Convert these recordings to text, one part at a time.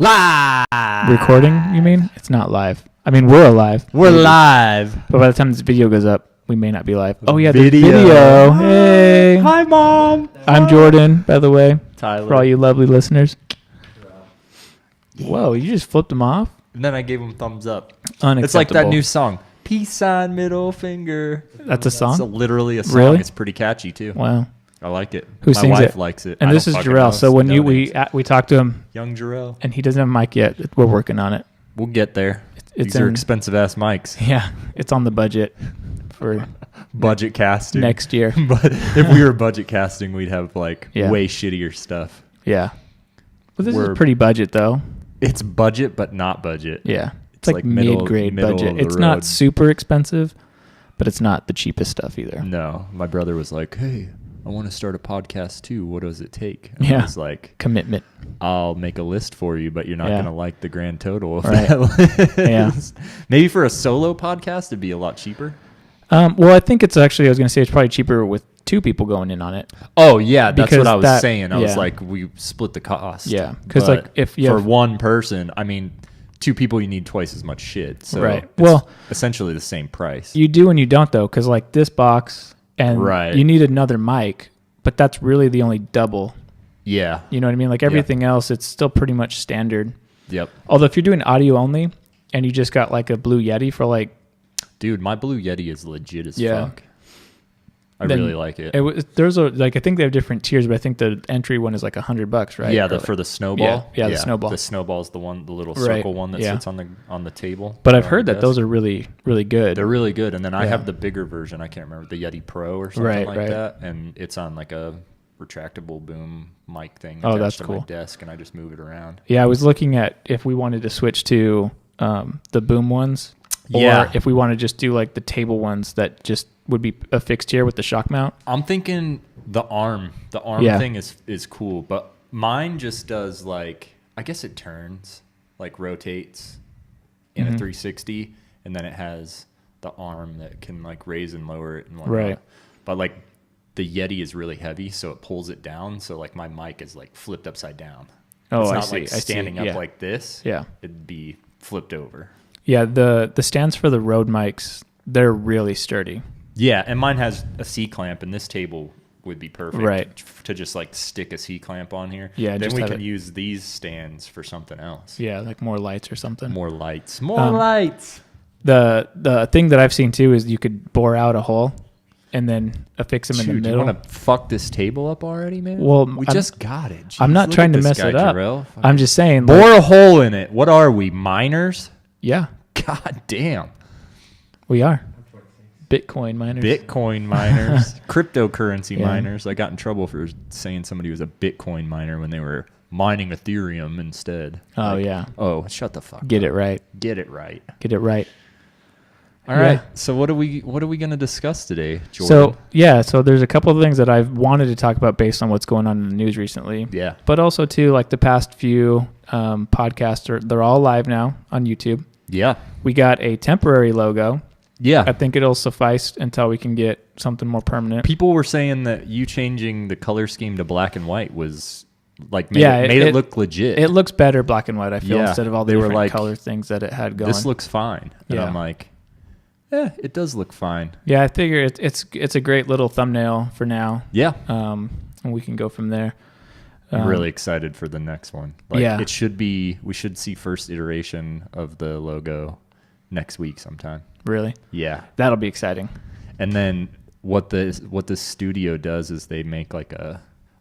Live. Recording, you mean? It's not live. I mean, we're alive. We're live. But by the time this video goes up, we may not be live. Oh, yeah, Video. the video. Hey. Hi, Mom. I'm Jordan, by the way, Tyler. for all you lovely listeners. Whoa, you just flipped them off? And then I gave him thumbs up. Unacceptable. It's like that new song, Peace Sign Middle Finger. That's a song? It's literally a song. Really? It's pretty catchy, too. Wow. I like it. Who My sings wife it? likes it. And I this don't is fucking Jarrell. know. So when No names. we talked to him, Young Jarrell. and he doesn't have a mic yet. We're working on it. We'll get there. It's These are in- expensive-ass mics. Yeah, it's on the budget for Budget casting. next year. But if we were budget casting, we'd have, like, Yeah. way shittier stuff. Yeah. But this We're- is pretty budget, though. It's budget, but not budget. Yeah. It's It's like middle- mid-grade middle budget. of the It's not road. super expensive, but it's not the cheapest stuff either. No, my brother was like, "Hey, I want to start a podcast too. What does it take?" And Yeah. I was like, Commitment. "I'll make a list for you, but you're not Yeah. going to like the grand total of Right. that list." Yeah. Maybe for a solo podcast, it'd be a lot cheaper. Well, I think it's actually, I was going to say it's probably cheaper with two people going in on it. Oh yeah, that's Because what I was that- saying. I was yeah. like, we split the cost. Yeah, 'cause, But like, if you for have- one person, I mean, two people, you need twice as much shit. So Right. it's Well, essentially the same price. You do and you don't, though, because like this box and Right. you need another mic, but that's really the only double. Yeah. You know what I mean? Like everything else, it's still pretty much standard. Yep. Although if you're doing audio only and you just got like a Blue Yeti for like, Dude, my Blue Yeti is legit as Yeah. fuck. I Then really like it. there's a like I think they have different tiers, but I think the entry one is like $100, right? Yeah, Or like- for the snowball. Yeah, the snowball. The snowball's the one, the little Right, circle one that yeah. sits on the table. But I've on heard the that those desk. are really, really good. They're really good. And then I Yeah. have the bigger version. I can't remember, the Yeti Pro or something Right, like right. that. And it's on like a retractable boom mic thing Oh, attached that's to cool. my desk, and I just move it around. Yeah, I was looking at if we wanted to switch to the boom ones, or Yeah. if we want to just do like the table ones that just would be affixed here with the shock mount. I'm thinking the arm Yeah. thing is cool, but mine just does like, I guess it turns, like rotates in Mm-hmm. a 360, and then it has the arm that can like raise and lower it and whatnot. Right. But like the Yeti is really heavy, so it pulls it down. So like my mic is like flipped upside down. Oh, it's I not see. like I see. standing up Yeah. like this. Yeah. It'd be flipped over. Yeah, the stands for the Rode mics, they're really sturdy. Yeah, and mine has a C-clamp, and this table would be perfect Right. to just like stick a C-clamp on here. Yeah, then just we have can it- use these stands for something else. Yeah, like more lights or something. More lights. More lights. The thing that I've seen too is you could bore out a hole and then affix them in Dude, the you middle. want to fuck this table up already, man? Well, we I'm- just got it. I'm Jeez, not look trying at to this mess guy, it up. Jarrell. I'm just saying. Bore Like, a hole in it. What are we, miners? yeah, God damn. we are. Bitcoin miners. Bitcoin miners. Cryptocurrency Yeah. miners. I got in trouble for saying somebody was a Bitcoin miner when they were mining Ethereum instead. Oh, Like, yeah. Oh, shut the fuck Get up. it right. Get it right. Get it right. All Yeah. right. So what are we going to discuss today, Jordan? So there's a couple of things that I've wanted to talk about based on what's going on in the news recently. Yeah. But also too, like the past few podcasts they're all live now on YouTube. Yeah. We got a temporary logo. Yeah. I think it'll suffice until we can get something more permanent. People were saying that you changing the color scheme to black and white was like made, Yeah, it, made it look legit. It looks better black and white, I feel, Yeah, instead of all the they were different like, color things that it had going. This looks fine. And Yeah. I'm like, it does look fine. Yeah, I figure it's a great little thumbnail for now. Yeah. And we can go from there. I'm really excited for the next one. Like, yeah. we should see first iteration of the logo next week sometime. Really? Yeah. That'll be exciting. And then what the studio does is they make like I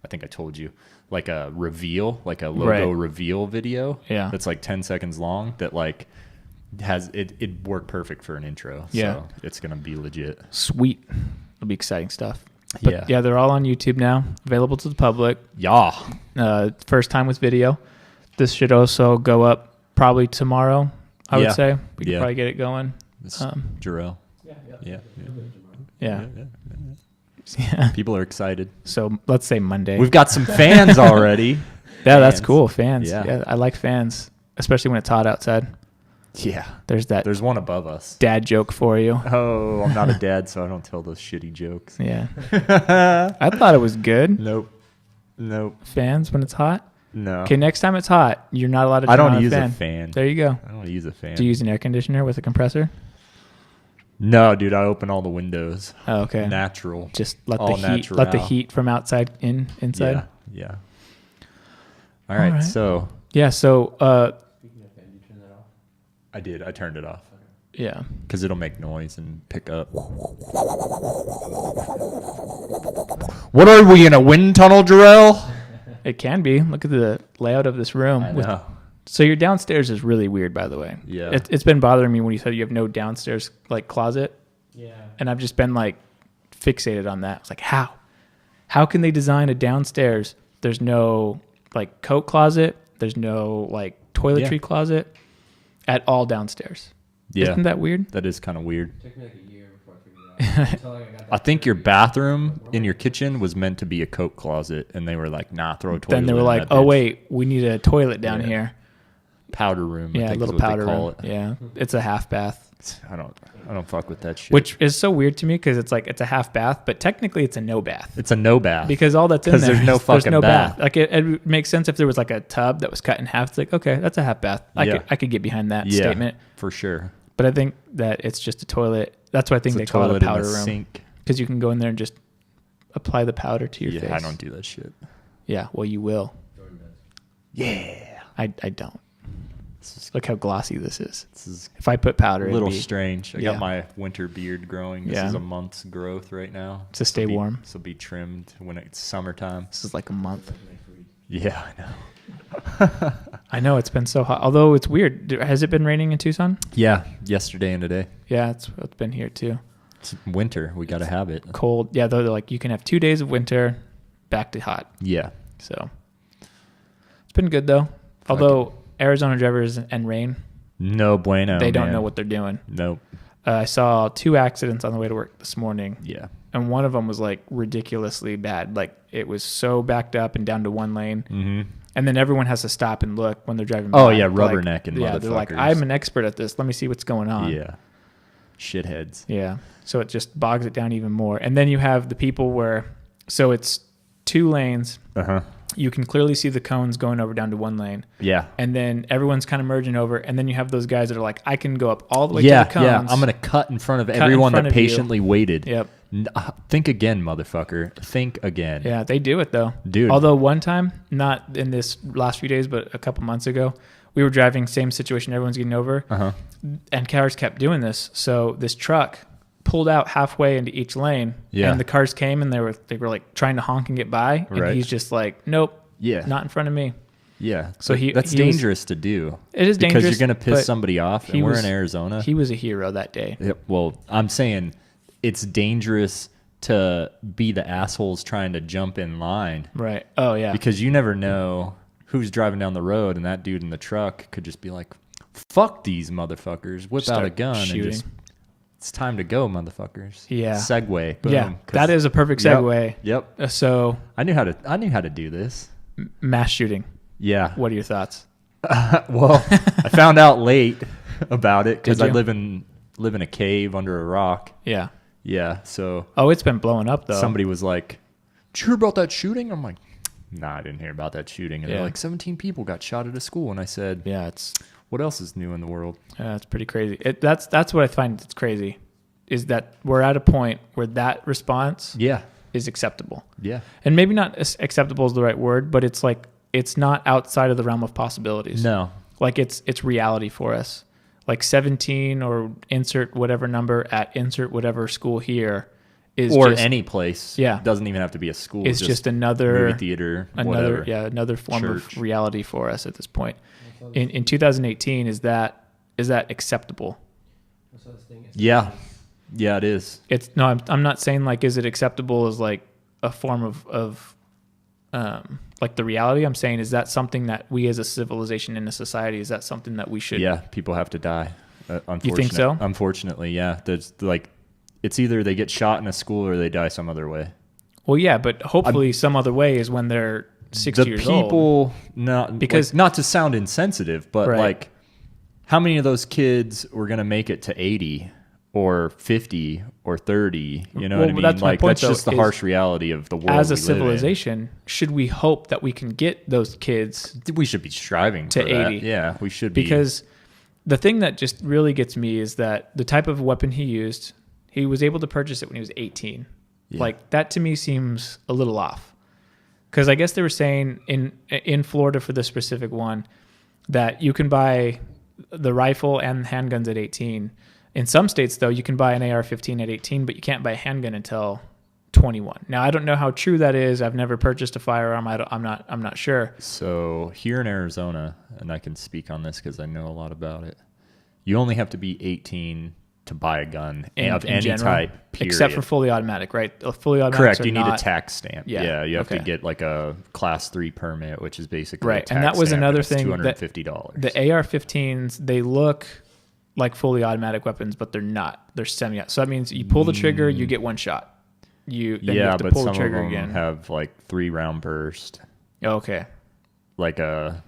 think I told you, like a reveal, like a logo reveal video. Yeah. That's like 10 seconds long that like has it worked perfect for an intro. Yeah. So it's going to be legit. Sweet. It'll be exciting stuff. But Yeah. they're all on YouTube now, available to the public. Yeah. First time with video. This should also go up probably tomorrow, I would say. We could probably get it going. It's Jarrell. Yeah. Yeah. Yeah. Yeah. People are excited. So let's say Monday. We've got some fans already. Yeah, that's cool. Fans. Yeah. Yeah, I like fans, especially when it's hot outside. Yeah. There's one above us. dad joke for you. Oh, I'm not a dad, so I don't tell those shitty jokes. Yeah. I thought it was good. Nope. Fans when it's hot. No. Okay, next time it's hot, you're not allowed to turn I don't on use a fan. a fan. There you go. I don't use a fan. Do you use an air conditioner with a compressor? No, dude, I open all the windows. Oh, okay. Natural. Just let all let the heat from outside inside. Yeah. All right. So. Yeah. So. Speaking of fan, did you turn that off? I did. I turned it off. Okay. Yeah. Because it'll make noise and pick up. What are we in a wind tunnel, Jarrell? It can be. Look at the layout of this room. I know. So your downstairs is really weird, by the way. Yeah. It's been bothering me when you said you have no downstairs like closet, Yeah. and I've just been like fixated on that. It's like how can they design a downstairs? There's no like coat closet. There's no like toiletry closet at all downstairs. Yeah. Isn't that weird? That is kind of weird. It took me like a year before I figured it out. Until I got that I think your theory. bathroom in your kitchen was meant to be a coat closet, and they were like, nah, throw a toilet Then they were in like, that oh bitch. wait, we need a toilet down Yeah. here. Powder room. I Yeah, a think little is what powder they call room. it. Yeah, it's a half bath. I don't fuck with that shit. Which is so weird to me because it's like it's a half bath, but technically it's a no bath. It's a no bath. Because all that's in 'Cause there, there's no is- fucking bath. Like it makes sense if there was like a tub that was cut in half. It's like, okay, that's a half bath. Yeah. I could get behind that Yeah, statement. for sure. But I think that it's just a toilet. That's why I think It's they a call it toilet a and powder a room sink. because you can go in there and just apply the powder to your Yeah, face. I don't do that shit. Yeah, well, you will. Jordan does. Yeah. I don't. This is, Look how glossy this is. this is If I put powder, a it'd little be, strange. I yeah. got my winter beard growing. This Yeah. is a month's growth right now. To stay warm. This will be trimmed when it's summertime. This is like a month. Next week. Yeah, I know. I know it's been so hot. Although it's weird. Has it been raining in Tucson? Yeah, yesterday and today. Yeah, it's been here too. It's winter. We got to have it. Cold. Yeah, they're like you can have 2 days of winter, back to hot. Yeah. So it's been good though. Although Arizona drivers and rain, No bueno. they don't man. know what they're doing. Nope. I saw 2 accidents on the way to work this morning, Yeah. and one of them was like ridiculously bad. Like it was so backed up and down to one lane, Mm-hmm. and then everyone has to stop and look when they're driving. Oh, by. yeah, Like, rubbernecking Yeah, they're like, motherfuckers. I'm an expert at this. Let me see what's going on. Yeah. Shitheads. Yeah. So it just bogs it down even more. And then you have the people where, so it's 2 lanes. Uh-huh. You can clearly see the cones going over down to one lane. Yeah. And then everyone's kind of merging over. And then you have those guys that are like, I can go up all the way Yeah, to the cones. yeah. I'm going to cut in front of in everyone front that of you. patiently waited. Yep. Think again, motherfucker. Think again. Yeah, they do it though. Dude. Although one time, not in this last few days, but a couple months ago, we were driving, same situation, everyone's getting over. Uh-huh. And cars kept doing this. So this truck pulled out halfway into each lane. Yeah. And the cars came and they were like trying to honk and get by. And Right. he's just like, nope. Yeah. Not in front of me. Yeah. So that's he was- dangerous to do. It is dangerous. Because you're going to piss but somebody off, he and we're was- in Arizona. He was a hero that day. Yep. Well, I'm saying it's dangerous to be the assholes trying to jump in line Right. Oh, yeah. because you never know who's driving down the road, and that dude in the truck could just be like, fuck these motherfuckers, whip out a Start gun shooting. and just, it's time to go, motherfuckers. Yeah. Segue. Boom. Yeah. 'Cause- That is a perfect Yep. segue. Yep. So I knew how to do this. mass shooting. Yeah. What are your thoughts? Well, I found out late about it because Did I you? live in a cave under a rock. Yeah. Yeah. So Oh, it's been blowing up though. somebody was like, "Did you hear about that shooting?" I'm like, "Nah, I didn't hear about that shooting." And Yeah. they're like, 17 people got shot at a school. And I said, Yeah, it's "What else is new in the world?" it's pretty crazy. That's what I find that's crazy, is that we're at a point where that response Yeah. is acceptable, Yeah. and maybe not acceptable is the right word, but it's like it's not outside of the realm of possibilities. No. Like it's reality for us. Like 17 or insert whatever number at insert whatever school here is Or just, any place. Yeah. Doesn't even have to be a school. is just another movie theater. Whatever. another form Church. of reality for us at this point. In 2018, is that acceptable? I saw this thing. Yeah. Yeah, it is. It's no, I'm not saying like is it acceptable as like a form of like the reality. I'm saying is that something that we as a civilization in a society, is that something that we should? Yeah. People have to die. You think so? Unfortunately, yeah. There's like, it's either they get shot in a school or they die some other way. Well, yeah, but hopefully some other way is when they're 60 The years old. people, not Because- like, not to sound insensitive, but Right. like, how many of those kids were gonna make it to 80 or 50 or 30. You know Well, what I mean? that's my Like, point, that's though, just the is harsh reality of the world as a we live in. civilization, should we hope that we can get those kids We should be striving to for that. 80? Yeah, we should be. Because the thing that just really gets me is that the type of weapon he used, he was able to purchase it when he was 18. Yeah. Like, that to me seems a little off. Because I guess they were saying in Florida for this specific one that you can buy the rifle and handguns at 18. In some states, though, you can buy an AR-15 at 18, but you can't buy a handgun until 21. Now, I don't know how true that is. I've never purchased a firearm. I'm not sure. So here in Arizona, and I can speak on this because I know a lot about it, you only have to be 18 to buy a gun of any general, type, period. except for fully automatic, right? Fully automatic. Correct. You need a tax stamp. Yeah. Yeah, you have to Okay. get like a class 3 permit, which is basically Right, a tax and that was stamp, another it's thing that $250. The AR-15s, they look like fully automatic weapons, but they're not. They're semi. So that means you pull the trigger, you get one shot. Then you have to but pull some the trigger of them again. have like 3-round burst. Okay. Like a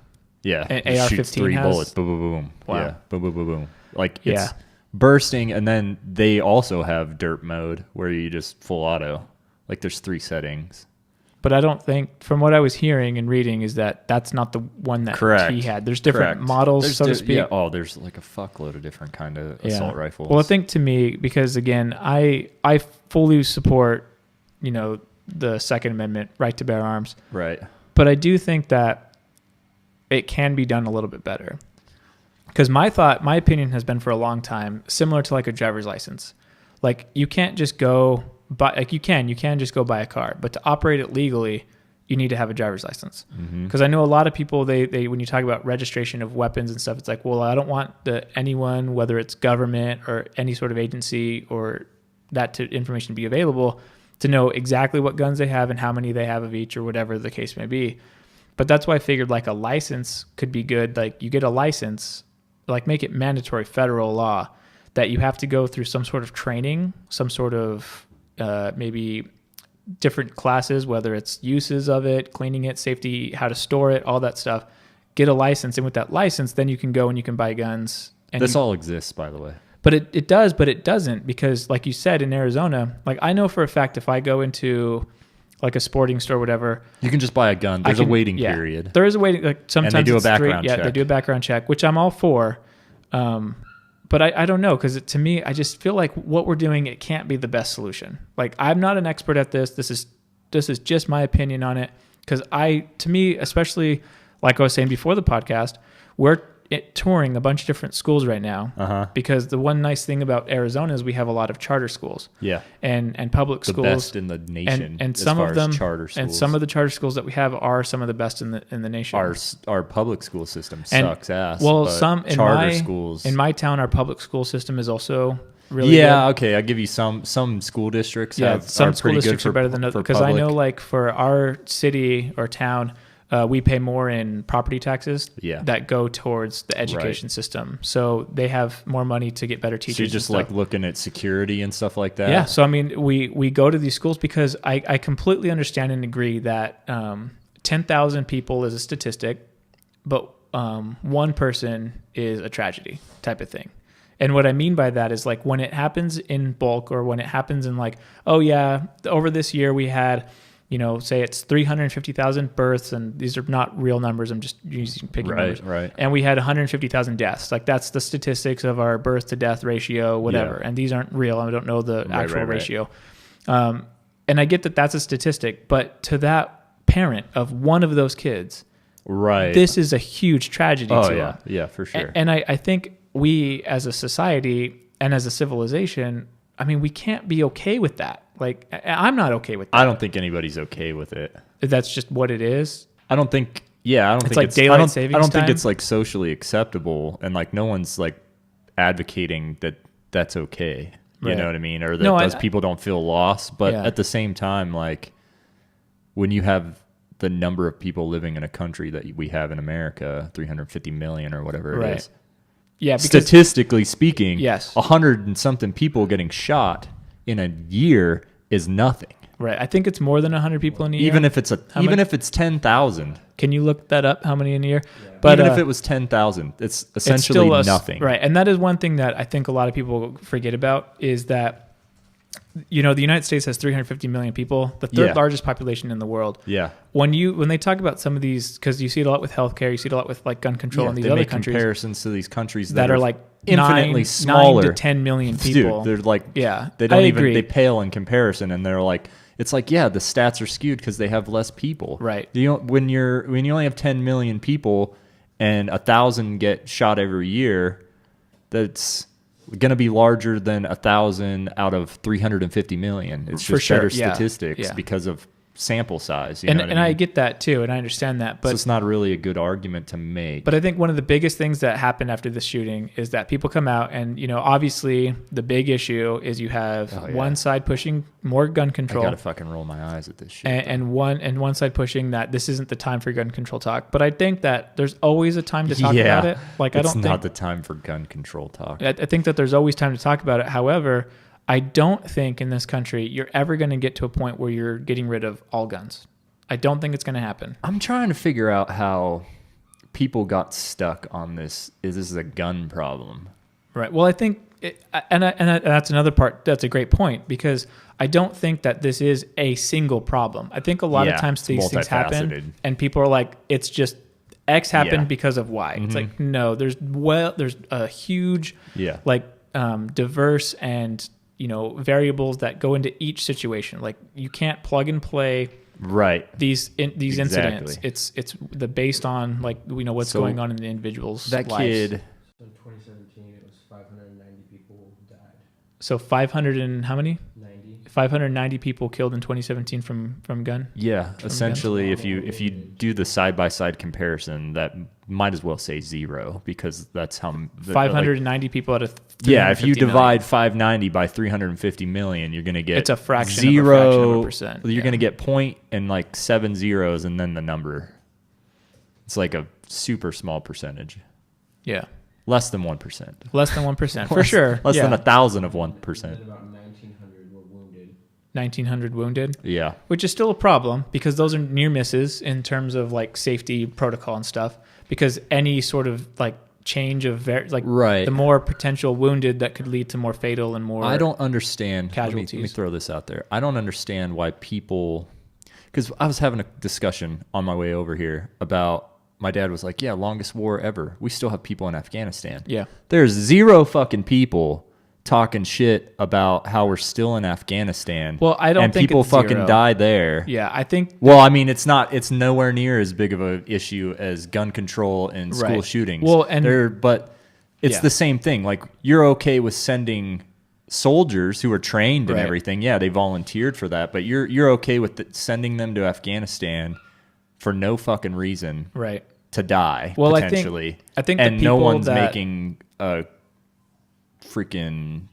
An it shoots AR-15 3 has? bullets. Boom, boom, boom. Wow. Yeah, boom, boom, boom, boom. Like Yeah. it's bursting, and then they also have dirt mode where you just full auto. Like there's 3 settings. But I don't think, from what I was hearing and reading, is that that's not the one that Correct. he had. There's different Correct. models, There's so to speak. Yeah. Oh, there's like a fuckload of different kind of assault rifles. Well, I think to me, because again, I fully support, the Second Amendment, right to bear arms. right. But I do think that it can be done a little bit better. Because my opinion has been for a long time, similar to like a driver's license. Like you can't just go buy, like you can just go buy a car, but to operate it legally, you need to have a driver's license. Because I know a lot of people, they when you talk about registration of weapons and stuff, it's like, well, I don't want anyone, whether it's government or any sort of agency or that information to be available, to know exactly what guns they have and how many they have of each or whatever the case may be. But that's why I figured like a license could be good. Like you get a license, like make it mandatory federal law that you have to go through some sort of training, some sort of maybe different classes, whether it's uses of it, cleaning it, safety, how to store it, all that stuff. Get a license, and with that license, then you can go and you can buy guns. And This all exists, by the way. But it does, but it doesn't, because like you said, in Arizona, like I know for a fact if I go into like a sporting store or whatever, You can just buy a gun. There's a waiting period. There is a waiting, like sometimes And they do a it's straight- background check. They do a background check, which I'm all for. But I don't know, because to me, I just feel like what we're doing, it can't be the best solution. Like I'm not an expert at this. This is just my opinion on it. Because to me, especially like I was saying before the podcast, we're touring a bunch of different schools right now. Because the one nice thing about Arizona is we have a lot of charter schools. Yeah. And public The schools. best in the nation. And as some far of as them, charter schools. and some of the charter schools that we have are some of the best in the nation. Our public school system And- sucks ass. Well, but some in charter schools. in my town, our public school system is also really yeah, good. okay. I'll give you some school districts. Yeah, some are school pretty districts good are better than others, because I know like for our city or town, we pay more in property taxes that go towards the education system. So they have more money to get better teachers. So you're just like looking at security and stuff like that. Yeah. So I mean, we go to these schools because I completely understand and agree that 10,000 people is a statistic, but one person is a tragedy type of thing. And what I mean by that is like when it happens in bulk, or when it happens in like, oh yeah, over this year we had, say it's 350,000 births, and these are not real numbers. I'm just using picking numbers. Right. And we had 150,000 deaths. Like that's the statistics of our birth to death ratio, whatever. Yeah. And these aren't real. I don't know the actual right. ratio. And I get that that's a statistic, but to that parent of one of those kids, Right. this is a huge tragedy to Oh, them. yeah. Yeah, for sure. And I think we as a society and as a civilization, I mean, we can't be okay with that. Like, I'm not okay with that. I don't think anybody's okay with it. That's just what it is. I don't think. Yeah, I don't It's think like it's daylight savings I don't think time? it's like socially acceptable, and like no one's like advocating that that's okay. You Right. know what I mean? Or that No, those people don't feel lost. But Yeah. at the same time, like when you have the number of people living in a country that we have in America, 350 million or whatever Right. it is. Yeah, because Statistically speaking, Yes. 100 and something people getting shot in a year is nothing. right. I think it's more than 100 people in a year. Even if it's How many? if it's 10,000. Can you look that up? How many in a year? But Even if it was 10,000, it's it's essentially still nothing. Right. And that is one thing that I think a lot of people forget about, is that you know, the United States has 350 million people, the third largest population in the world. Yeah. When they talk about some of these, because you see it a lot with healthcare, you see it a lot with like gun control in these they other make countries. Comparisons to these countries that are like infinitely 9 smaller. 9 to 10 million people. Dude, they're like, yeah, they don't I even, agree. they pale in comparison, and they're like, it's like, yeah, the stats are skewed because they have less people. Right. When you only have 10 million people and 1,000 get shot every year, that's going to be larger than 1,000 out of 350 million. It's just better statistics because of sample size. You know what I mean? I get that too, and I understand that, but so it's not really a good argument to make. But I think one of the biggest things that happened after the shooting is that people come out, and you know, obviously the big issue is you have one side pushing more gun control. I gotta fucking roll my eyes at this shit. And one side pushing that this isn't the time for gun control talk. But I think that there's always a time to talk about it. Like it's not the time for gun control talk. I think that there's always time to talk about it. However, I don't think in this country you're ever going to get to a point where you're getting rid of all guns. I don't think it's going to happen. I'm trying to figure out how people got stuck on this. This is a gun problem. Right. Well, I think, that's another part. That's a great point, because I don't think that this is a single problem. I think a lot of times these things happen and people are like, it's just X happened because of Y. Mm-hmm. It's like, no, there's a huge, diverse and, you know, variables that go into each situation. Like, you can't plug and play these incidents. It's based on, like, we know what's going on in the individual's lives. Kid. So in 2017, it was 590 people who died. So 500 and how many? 90. 590 people killed in 2017 from gun. Yeah, essentially, if you do the side by side comparison, that might as well say zero, because that's how 590 people out of if you divide 590 by 350 million, you're gonna get it's a fraction of a percent. You're gonna get point and like 7 zeros, and then the number. It's like a super small percentage. Yeah. Less than 1%. Less than 1%, for sure. Less than 1,000 of 1%. About 1,900 were wounded. 1,900 wounded? Yeah. Which is still a problem, because those are near misses in terms of like safety protocol and stuff. Because any sort of like change of the more potential wounded that could lead to more fatal and more. I don't understand casualties. Let me throw this out there. I don't understand why people, because I was having a discussion on my way over here about. My dad was like, yeah, longest war ever. We still have people in Afghanistan. Yeah. There's zero fucking people talking shit about how we're still in Afghanistan. Well, I don't think people it's fucking zero. die there. Yeah, I think. Well, I mean, it's nowhere near as big of an issue as gun control and school shootings. Well, but it's the same thing. Like, you're okay with sending soldiers who are trained and everything. Yeah, they volunteered for that, but you're okay with sending them to Afghanistan for no fucking reason, to die potentially. I think and the people no one's making a freaking,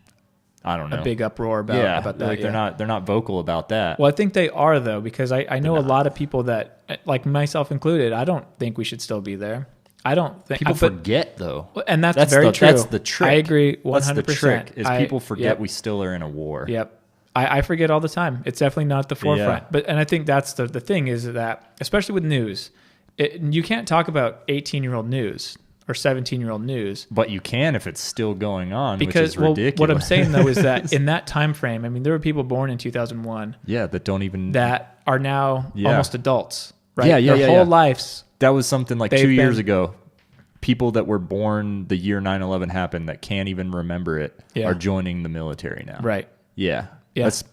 I don't know, a big uproar about that. Like they're not vocal about that. Well, I think they are, though, because I know a lot of people that, like myself included, I don't think we should still be there. I don't think people forget, though, and that's very true. That's the trick. I agree 100%. That's the trick is people forget we still are in a war. Yep. I forget all the time. It's definitely not at the forefront. And I think that's the thing is that, especially with news, you can't talk about 18-year-old news or 17-year-old news. But you can if it's still going on, because, which is ridiculous. What I'm saying, though, is that in that time frame, I mean, there were people born in 2001 that are now almost adults, right? Their whole lives. That was something like 2 years ago. People that were born the year 9/11 happened that can't even remember it are joining the military now. Right. Yeah. That's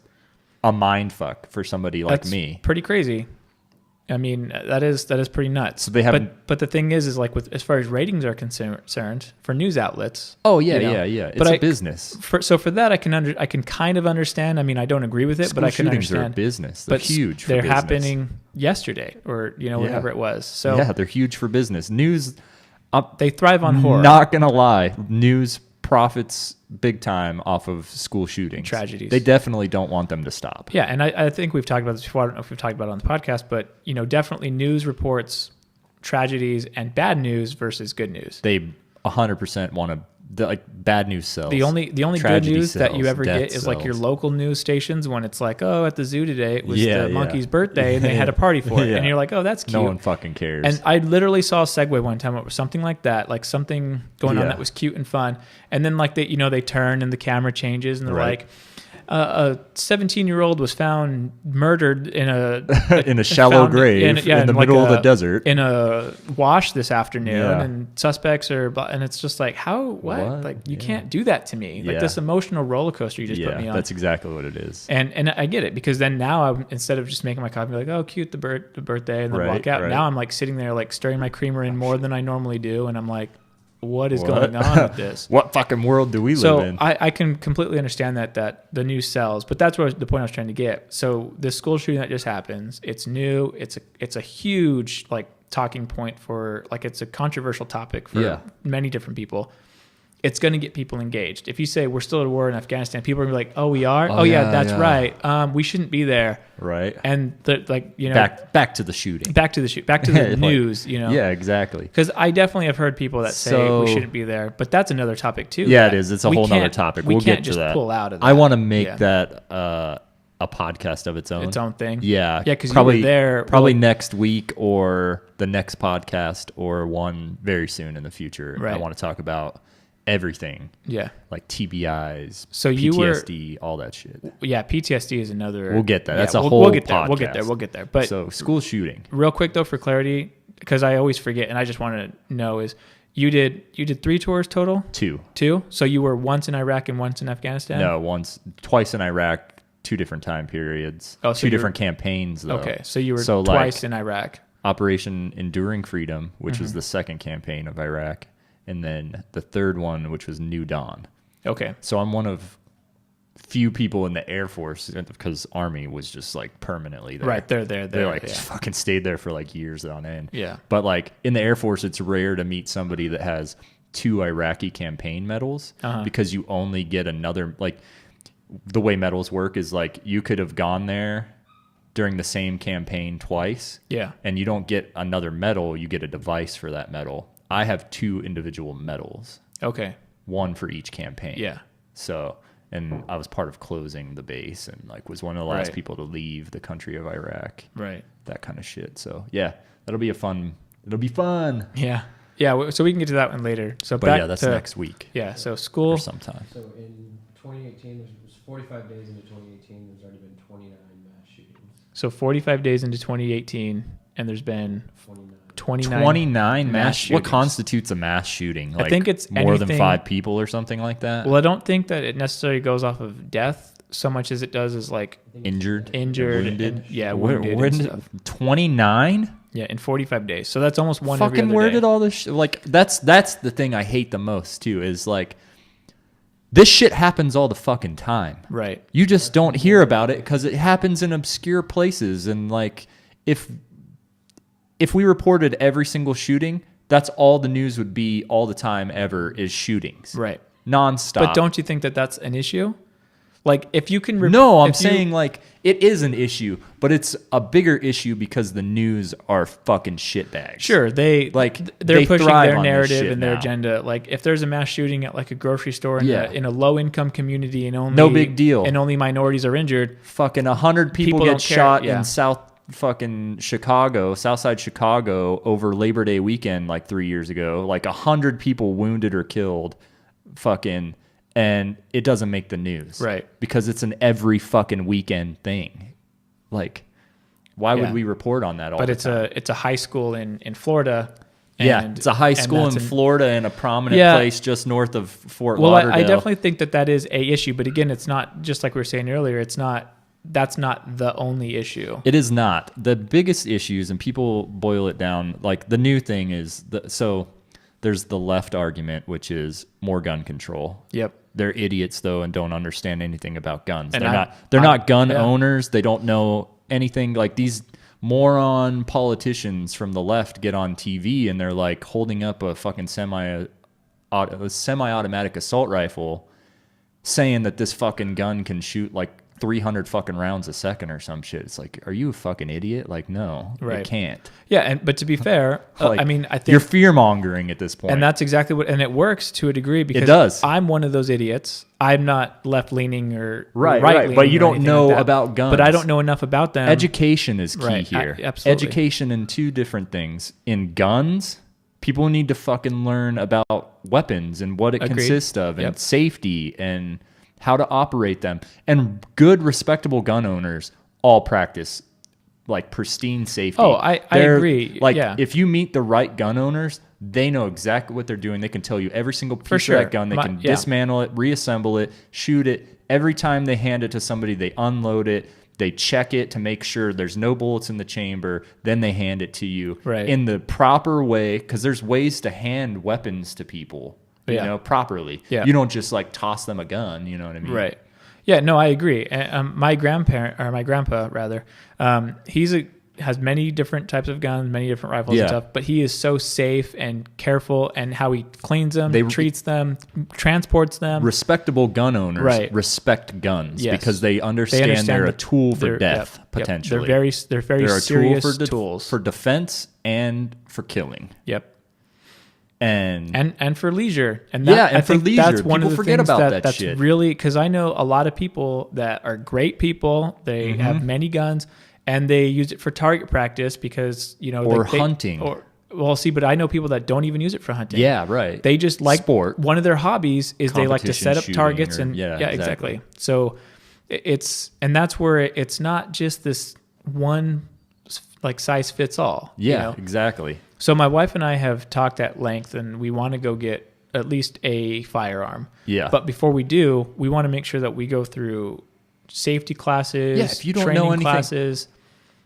a mind fuck for somebody like me. Pretty crazy. I mean, that is pretty nuts. So they haven't, but the thing is like as far as ratings are concerned for news outlets. Oh yeah, yeah. It's a business. So for that, I can kind of understand. I mean, I don't agree with it, but I can understand. Are a business. They're huge. They're happening yesterday, or whatever it was. So yeah, they're huge for business. News. They thrive on horror. Not gonna lie, news profits big time off of school shootings. Tragedies. They definitely don't want them to stop. Yeah, and I think we've talked about this before. I don't know if we've talked about it on the podcast, but definitely news reports tragedies and bad news versus good news. They 100% want to. Like, bad news sells. The only good news that you ever get is like your local news stations when it's like, oh, at the zoo today it was the monkey's birthday and they had a party for it, and you're like, oh, that's cute. No one fucking cares. And I literally saw a Segway one time. It was something like that, like something going on that was cute and fun. And then like they turn and the camera changes and they're like, a 17-year-old was found murdered in a in a shallow grave in the middle of the desert in a wash this afternoon, Yeah. and suspects and it's just like, what? Like, you can't do that to me. Like, Yeah. this emotional roller coaster you just put me on. That's exactly what it is. And I get it, because then now instead of just making my coffee like, oh, cute, the birthday, and then walk out, now I'm like sitting there like stirring my creamer in more than I normally do, and I'm like, what is going on with this? What fucking world do we live in? I can completely understand that the news sells, but that's the point I was trying to get. So this school shooting that just happens, it's new, it's a huge like talking point for, like, it's a controversial topic for many different people. It's going to get people engaged. If you say we're still at war in Afghanistan, people are going to be like, oh, we are? Oh yeah, that's right. We shouldn't be there. Right. And back to the shooting. Back to the news, Yeah, exactly. Because I definitely have heard people that say we shouldn't be there, but that's another topic too. Yeah, it is. It's a whole nother topic. We'll get to just that. Pull out of that. I want to make that a podcast of its own. Its own thing. Yeah. Yeah, because you were there. Probably next week or the next podcast or one very soon in the future. Right. I want to talk about everything. Yeah. Like TBIs, so PTSD, all that shit. Yeah, PTSD is another. We'll get that. That's a we'll whole get there. podcast. We'll get there. But so school shooting. Real quick though, for clarity, because I always forget, and I just want to know, is you did 3 tours total? 2. So you were once in Iraq and once in Afghanistan? No, twice in Iraq, 2 different time periods. Oh, so 2 different campaigns though. Okay, so you were twice in Iraq. Operation Enduring Freedom, which was the second campaign of Iraq, and then the third one, which was New Dawn. Okay. So I'm one of few people in the Air Force, because Army was just like permanently there. Right, they're there. They like fucking stayed there for like years on end. Yeah. But like in the Air Force, it's rare to meet somebody that has 2 Iraqi campaign medals, because you only get another, like, the way medals work is like you could have gone there during the same campaign twice. Yeah. And you don't get another medal, you get a device for that medal. I have 2 individual medals. Okay. One for each campaign. Yeah. So, and I was part of closing the base and like was one of the last people to leave the country of Iraq. Right. That kind of shit. So yeah, it'll be fun. Yeah. Yeah. So we can get to that one later. So but yeah, that's next week. Yeah. So school. Or sometime. So in 2018, it was 45 days into 2018, there's already been 29 mass shootings. So 45 days into 2018, and there's been 29 mass shootings. What shootings. Constitutes a mass shooting? Like, I think it's more than anything, 5 people or something like that. Well, I don't think that it necessarily goes off of death so much as it does is like injured, wounded, wounded. Where and stuff. 29? Yeah, in 45 days. So that's almost one Fucking every other where day. did all this like that's the thing I hate the most too, is like this shit happens all the fucking time. Right. You just don't hear about it because it happens in obscure places, and like if we reported every single shooting, that's all the news would be all the time ever, is shootings. Right. Nonstop. But don't you think that that's an issue? Like, if you can... No, I'm saying, like, it is an issue, but it's a bigger issue because the news are fucking shitbags. Sure, they're they pushing thrive their on this narrative shit and their now. agenda. Like, if there's a mass shooting at, like, a grocery store in a low-income community and only... No big deal. And only minorities are injured... Fucking 100 people don't get care. shot Yeah. in Southside Chicago over Labor Day weekend like 3 years ago. Like 100 people wounded or killed, fucking, and it doesn't make the news, right? Because it's an every fucking weekend thing. Like, why would we report on that all? But it's a high school in Florida. And, it's a high school in Florida in a prominent place just north of Fort Lauderdale. Well, I definitely think that is a issue, but again, it's not, just like we were saying earlier, that's not the only issue. It is not. The biggest issues, and people boil it down, like the new thing is, so there's the left argument, which is more gun control. Yep. They're idiots, though, and don't understand anything about guns. And they're not gun owners. They don't know anything. Like, these moron politicians from the left get on TV, and they're like holding up a fucking semi-automatic assault rifle, saying that this fucking gun can shoot like 300 fucking rounds a second or some shit. It's like, are you a fucking idiot? Like, no, it can't. Yeah, but to be fair, like, I mean, I think you're fear mongering at this point, and that's exactly what, and it works to a degree because it does. I'm one of those idiots. I'm not left leaning or right leaning, but you don't know about guns. But I don't know enough about them. Education is key here. Absolutely. Education in 2 different things. In guns, people need to fucking learn about weapons and what it consists of, and safety, and how to operate them. And good, respectable gun owners all practice like pristine safety. Oh, I agree. Like Yeah. if you meet the right gun owners, they know exactly what they're doing. They can tell you every single piece sure. of that gun. They can dismantle it, reassemble it, shoot it. Every time they hand it to somebody, they unload it. They check it to make sure there's no bullets in the chamber. Then they hand it to you in the proper way, because there's ways to hand weapons to people, you know, properly. Yeah. You don't just like toss them a gun. You know what I mean? Right. Yeah, no, I agree. My grandpa rather, has many different types of guns, many different rifles and stuff, but he is so safe and careful and how he cleans them, treats them, transports them. Respectable gun owners respect guns because they understand they're a tool for death, potentially. They're very serious tools. For defense and for killing. Yep. And for leisure. And I think leisure. That's one people of the forget things about that's shit. really, because I know a lot of people that are great people. They have many guns and they use it for target practice because, you know, or hunting. But I know people that don't even use it for hunting. Yeah, right. They just like sport. One of their hobbies is they like to set up targets exactly. So that's where it's not just this one like size fits all. Yeah, you know? exactly. So my wife and I have talked at length, and we want to go get at least a firearm. Yeah. But before we do, we want to make sure that we go through safety classes, if you don't training know anything, classes.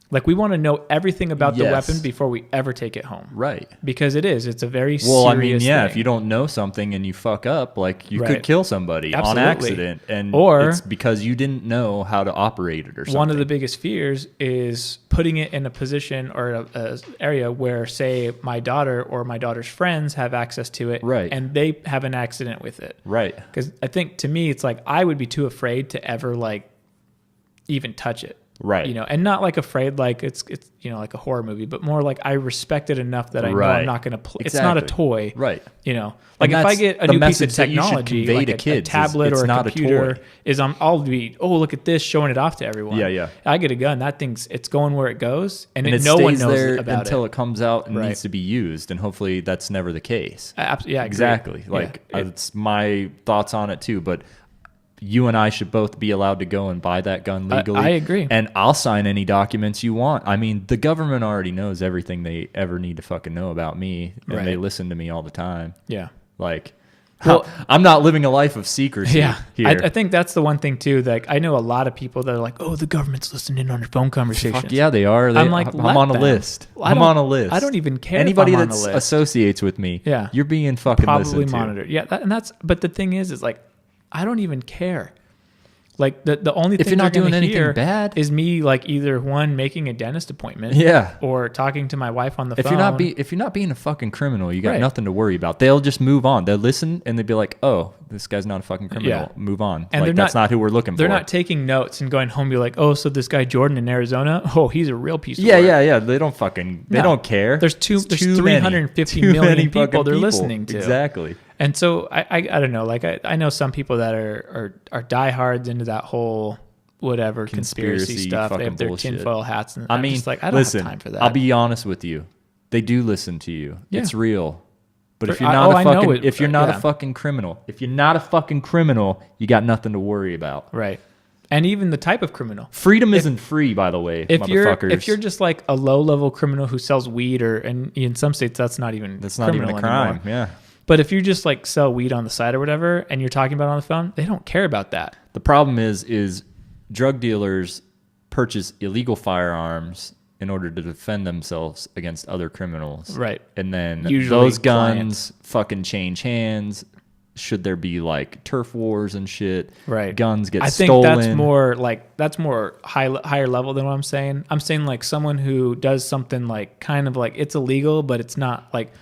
Like we want to know everything about the weapon before we ever take it home. Right. Because it's a very serious thing. If you don't know something and you fuck up, like you could kill somebody on accident. Or it's because you didn't know how to operate it or something. One of the biggest fears is putting it in a position or a area where, say, my daughter or my daughter's friends have access to it. Right. And they have an accident with it. Right. Because I think to me, it's like I would be too afraid to ever like even touch it. Right. You know, and not like afraid like it's you know, like a horror movie, but more like I respect it enough that I know I'm not going to play. Exactly. It's not a toy. Right. You know, like if I get a new piece of technology, like a tablet or a computer, I'll be, look at this, showing it off to everyone. Yeah, yeah. I get a gun, that it's going where it goes, and it no one stays knows there about until it it comes out and needs to be used, and hopefully that's never the case. Yeah, exactly. Like it's my thoughts on it too, but you and I should both be allowed to go and buy that gun legally. I agree. And I'll sign any documents you want. I mean, the government already knows everything they ever need to fucking know about me. And they listen to me all the time. Yeah. Like, I'm not living a life of secrecy here. I think that's the one thing too. Like, I know a lot of people that are like, "Oh, the government's listening on your phone conversations." Fuck yeah, they are. I'm like, I'm on a list. I'm on a list. I don't even care. Anybody if I'm that on a list. associates with me, you're being fucking probably listened monitored. to. Yeah, but the thing is like, I don't even care. Like the only thing if you're not doing anything bad is me like either one making a dentist appointment, or talking to my wife on the phone. If you're not being a fucking criminal, you got nothing to worry about. They'll just move on. They'll listen and they'll be like, "Oh, this guy's not a fucking criminal. Yeah. Move on." And like that's not who we're looking for. They're not taking notes and going home and be like, "Oh, so this guy Jordan in Arizona, he's a real piece of work." Yeah. They don't fucking. They don't care. There's 350 million people they're listening to. Exactly. And so I don't know. Like I know some people that are diehards into that whole whatever conspiracy stuff. They have their tinfoil hats, and I'm just like, I don't have time for that. I'll be honest with you. They do listen to you. Yeah. It's real. But if you're not a fucking criminal, you got nothing to worry about. Right. And even the type of criminal. Freedom isn't free, by the way, motherfuckers. If you're just like a low-level criminal who sells weed, and in some states that's not even a crime. Anymore. Yeah. But if you just like sell weed on the side or whatever, and you're talking about it on the phone, they don't care about that. The problem is drug dealers purchase illegal firearms in order to defend themselves against other criminals. Right. And then usually those guns fucking change hands. Should there be like turf wars and shit? Right. Guns get stolen. I think that's more higher level than what I'm saying. I'm saying like someone who does something like kind of like it's illegal, but it's not like,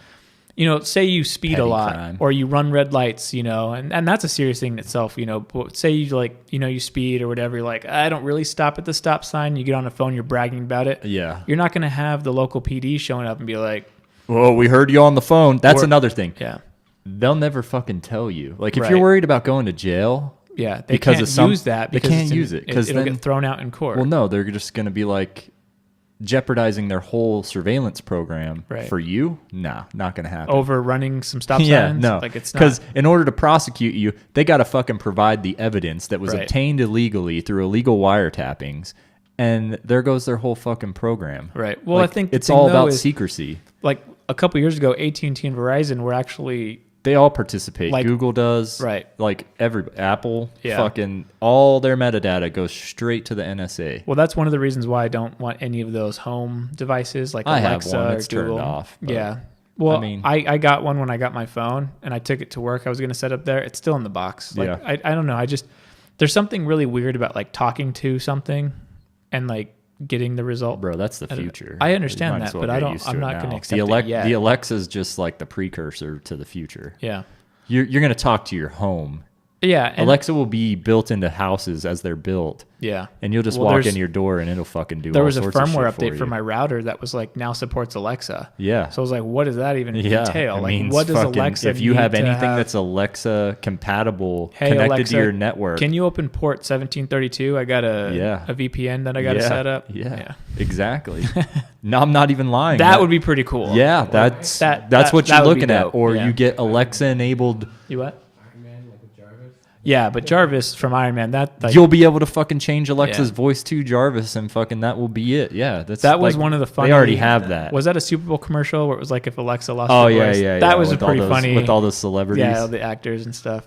you know, say you speed a lot crime. Or you run red lights, you know, and that's a serious thing in itself, you know. Say you like, you know, you speed or whatever, you're like, I don't really stop at the stop sign. You get on the phone, you're bragging about it. Yeah. You're not going to have the local PD showing up and be like, "Well, we heard you on the phone." That's another thing. Yeah. They'll never fucking tell you. Like if you're worried about going to jail. Yeah. They can't use that because they can't use it because it'll get thrown out in court. Well, no, they're just going to be like, jeopardizing their whole surveillance program Right. for you? Nah, not going to happen. Over running some stop signs? Yeah, no. Like it's not. Because in order to prosecute you, they got to fucking provide the evidence that was Right. obtained illegally through illegal wiretappings. And there goes their whole fucking program. Right. Well, Like, I think the it's thing, all though, about is, secrecy. like a couple years ago, AT&T and Verizon were actually They all participate. Like- Google does. Right. Like Apple, Yeah. fucking all their metadata goes straight to the NSA. Well, that's one of the reasons why I don't want any of those home devices like I have Alexa one. or It's turned Google. off, but, Yeah. Well, I mean- I got one when I got my phone and I took it to work. I was going to set up there. It's still in the box. Like, Yeah. I don't know. There's something really weird about like talking to something and like getting the result. Bro, that's the I don't- future. I understand You might that, as well but get I don't- used to I'm it not now. gonna accept it yet. The Alexa's just like the precursor to the future. Yeah. You're going to talk to your home. Yeah. And Alexa will be built into houses as they're built. yeah. And you'll just Well, walk there's- in your door and it'll fucking do There all was a sorts of firmware shit update for for you. my router that was like now supports Alexa. Yeah. So I was like, what does that even Yeah, entail? it Like, means what does fucking- Alexa if you need have to anything have? that's Alexa compatible Hey, connected Alexa, to your network, Can you open port 1732? I got a VPN that I got to set up. Yeah, exactly. No, I'm not even lying. That would be pretty cool. Yeah, that's That- what that you're would be looking at. dope, Or yeah. you get Alexa enabled. You what? Iron Man, like with Jarvis. Yeah, but Jarvis from Iron Man, that like, You'll be able to fucking change Alexa's Yeah. voice to Jarvis, and fucking that will be it. Yeah, that was like, one of the funny. They already have that. Was that a Super Bowl commercial where it was like if Alexa lost Oh her yeah, voice? yeah, That yeah, was a with all pretty those- funny with all the celebrities. Yeah, all the actors and stuff.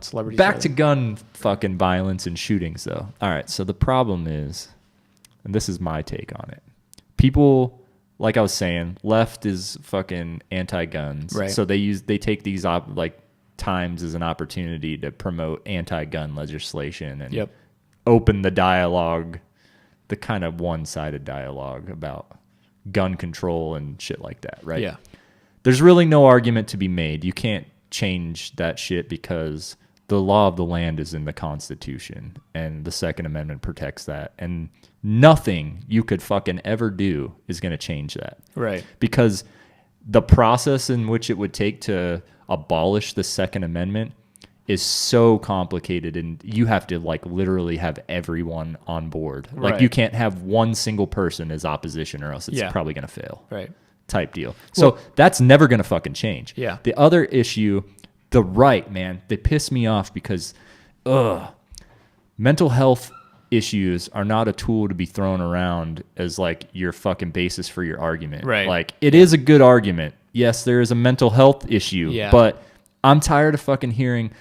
Celebrities. Back to gun fucking violence and shootings, though. All right, so the problem is, and this is my take on it. People, like I was saying, left is fucking anti-guns, Right. so they take these times as an opportunity to promote anti-gun legislation and Yep. open the dialogue, the kind of one-sided dialogue about gun control and shit like that, right? Yeah. There's really no argument to be made. You can't change that shit because the law of the land is in the Constitution and the Second Amendment protects that. And nothing you could fucking ever do is going to change that. Right. Because the process in which it would take to abolish the Second Amendment is so complicated, and you have to like literally have everyone on board. Like Right. you can't have one single person as opposition or else it's Yeah. probably going to fail. Right. Type deal. So that's never going to fucking change. Yeah. The other issue, the right, man, they piss me off because, mental health issues are not a tool to be thrown around as like your fucking basis for your argument. Right. Like it is a good argument. Yes, there is a mental health issue, Yeah. but I'm tired of fucking hearing,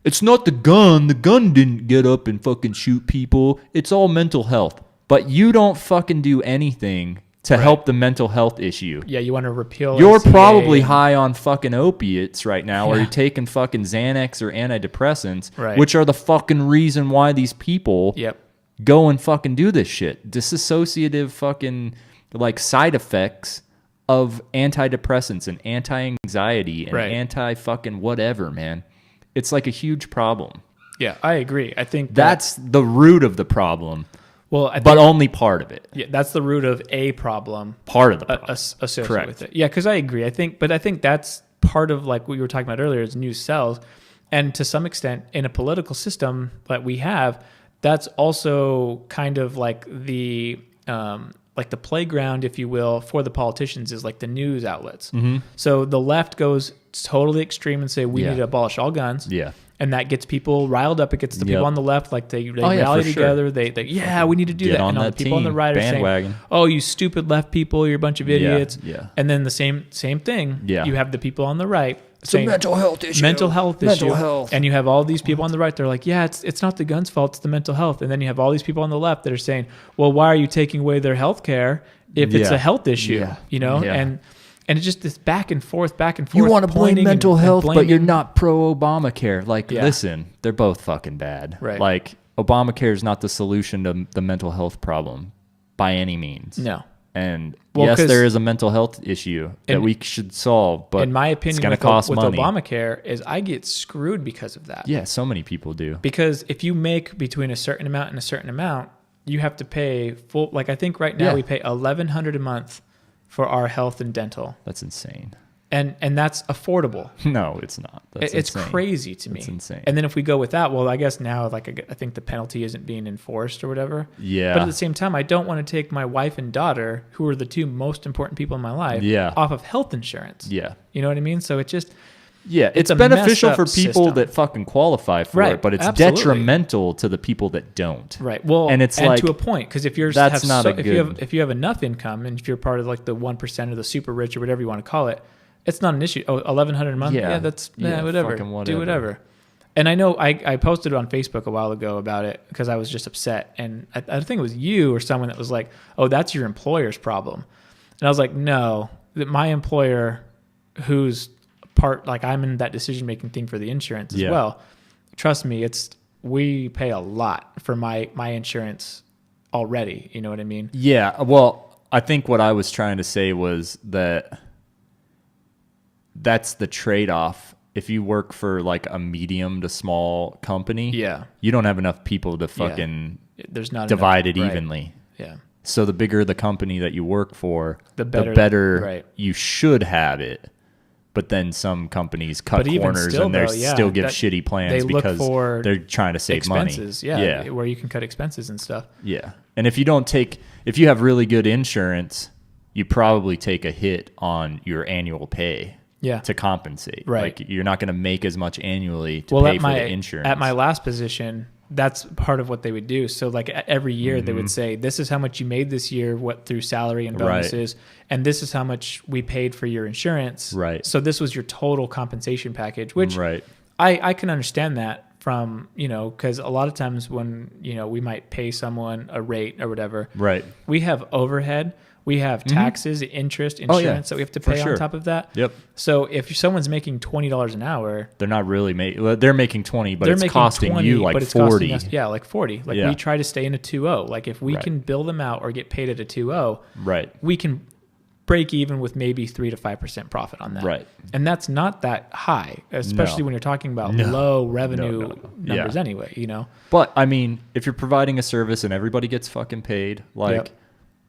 it's not the gun. The gun didn't get up and fucking shoot people. It's all mental health. But you don't fucking do anything to help the mental health issue. Yeah, you want to repeal. You're NCA. probably high on fucking opiates right now, or Yeah. you're taking fucking Xanax or antidepressants, Right. which are the fucking reason why these people Yep. go and fucking do this shit. Disassociative fucking like side effects of antidepressants and anti-anxiety and Right. anti-fucking whatever, man. It's like a huge problem. Yeah, I agree. I think That's the root of the problem, well, I think, but only part of it. yeah, that's the root of a problem Part of the problem. associated Correct. with it. Yeah, because I agree. I think that's part of like what you were talking about earlier is new cells, and to some extent, in a political system that we have, that's also kind of like the playground, if you will, for the politicians is like the news outlets. Mm-hmm. So the left goes totally extreme and say we Yeah. need to abolish all guns. Yeah. And that gets people riled up. It gets the people Yep. on the left, like they Oh, yeah, rally for sure. together. They yeah, we need to do Get that. on And all that the people on the team, right are saying, bandwagon. "Oh, you stupid left people, you're a bunch of idiots." Yeah. And then the same thing. Yeah. You have the people on the right It's saying a mental health issue. mental health Mental issue. health. And you have all these people on the right. They're like, "Yeah, it's not the gun's fault. It's the mental health." And then you have all these people on the left that are saying, "Well, why are you taking away their health care if it's Yeah. a health issue?" Yeah. You know, Yeah. and it's just this back and forth. You want to blame pointing mental and health, but blaming. you're not pro Obamacare. Like, Yeah. listen, they're both fucking bad. Right. Like, Obamacare is not the solution to the mental health problem by any means. No. And Well, yes, 'cause- there is a mental health issue that In- we should solve, but in my it's opinion, going to with, cost with money. Obamacare, is I get screwed because of that. Yeah, so many people do. Because if you make between a certain amount and a certain amount, you have to pay full. Like I think right now Yeah. we pay $1,100 a month for our health and dental. That's insane. And that's affordable. No, it's not. That's It's insane. crazy to me. It's insane. And then if we go with that, well, I guess now like I think the penalty isn't being enforced or whatever. Yeah. But at the same time, I don't want to take my wife and daughter, who are the two most important people in my life, Yeah. off of health insurance. Yeah. You know what I mean? So it just Yeah, it's a beneficial messed for up people system. that fucking qualify for Right, it, but it's absolutely. detrimental to the people that don't. right. Well, And it's like, to a point, because if you're that's not a if you have enough income and if you're part of like the 1% or the super rich or whatever you want to call it, it's not an issue. Oh, $1,100 a month. Yeah. Yeah, that's Yeah, whatever. fucking Do whatever. whatever. And I know I posted on Facebook a while ago about it because I was just upset. And I think it was you or someone that was like, oh, that's your employer's problem. And I was like, no, that my employer, who's part, like I'm in that decision-making thing for the insurance as Yeah. well. Trust me, we pay a lot for my insurance already. You know what I mean? Yeah, well, I think what I was trying to say was that that's the trade-off. If you work for like a medium to small company, Yeah. you don't have enough people to fucking There's not divide it enough, right. evenly. Yeah. So the bigger the company that you work for, The the better- better right. you should have it. But then some companies cut But even corners still, and they though, yeah, still give that- shitty plans they look because for they're trying to save Expenses, money. yeah, where you can cut expenses and stuff. Yeah. And if you have really good insurance, you probably take a hit on your annual pay Yeah. to compensate. Right. Like you're not going to make as much annually to pay for the insurance. At my last position, that's part of what they would do. So like every year they would say, this is how much you made this year, what through salary and Right. bonuses. And this is how much we paid for your insurance. Right. So this was your total compensation package, which Right. I can understand that from, cause a lot of times when, we might pay someone a rate or whatever, Right. we have overhead, we have taxes, interest, Oh, yeah. insurance that we have to For pay sure. on top of that. Yep. So if someone's making $20 an hour, They're not really they're making 20, but they're it's making costing 20, you like but it's 40. costing us, yeah, like 40. Like Yeah. we try to stay in a 2.0. Like if we Right. can bill them out or get paid at a 2.0, Right. we can break even with maybe 3 to 5% profit on that. Right. And that's not that high, especially No. when you're talking about No. low revenue No. numbers Yeah. anyway, But I mean, if you're providing a service and everybody gets fucking paid, like, Yep.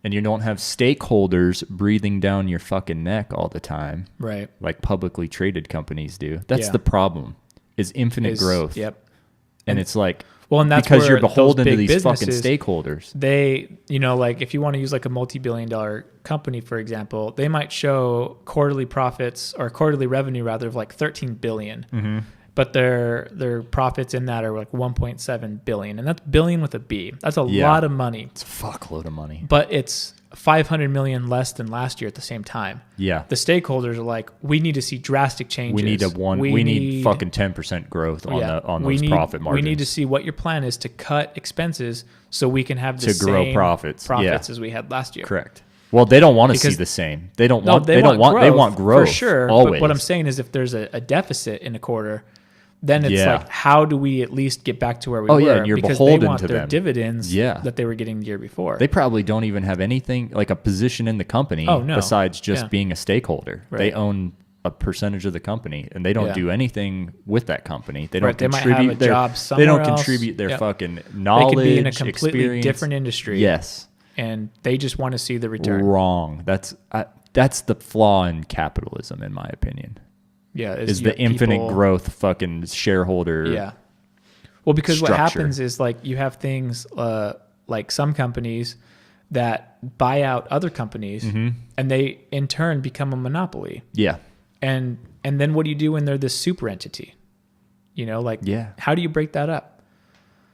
and you don't have stakeholders breathing down your fucking neck all the time, Right. like publicly traded companies do. That's Yeah. the problem, is infinite growth. Yep. And it's like, Well, and that's because where you're beholden to those big these fucking businesses, stakeholders. they, like if you want to use like a multi-billion-dollar company, for example, they might show quarterly profits or quarterly revenue rather of like 13 billion. Mm-hmm. But their profits in that are like 1.7 billion, and that's billion with a B. That's a Yeah. lot of money, It's a fuckload of money. but it's 500 million less than last year at the same time. Yeah. The stakeholders are like, we need to see drastic changes. We need fucking 10% growth on those profit margins. We need to see what your plan is to cut expenses so we can have the To same grow profits. Yeah. as we had last year. Correct. Well, they don't want to see Because- the same. They don't No, want. they want growth for sure. Always. But what I'm saying is, if there's a deficit in a quarter, then it's Yeah. like, how do we at least get back to where we Oh, were? yeah, and you're because beholden they want to their them. dividends Yeah. that they were getting the year before. They probably don't even have anything like a position in the company Oh, no. besides just Yeah. being a stakeholder. Right. They own a percentage of the company, and they don't Yeah. do anything with that company. They don't Right, they might contribute have a their job they somewhere don't else. contribute their Yep. fucking They knowledge, could be in a completely experience. different industry. Yes, And they just want to see the return. wrong. That's the flaw in capitalism, in my opinion. Yeah. Is you the have infinite people- growth fucking shareholder? Yeah. Well, because what structure. happens is like you have things like some companies that buy out other companies, Mm-hmm. and they in turn become a monopoly. Yeah. And then what do you do when they're this super entity? Like Yeah. how do you break that up?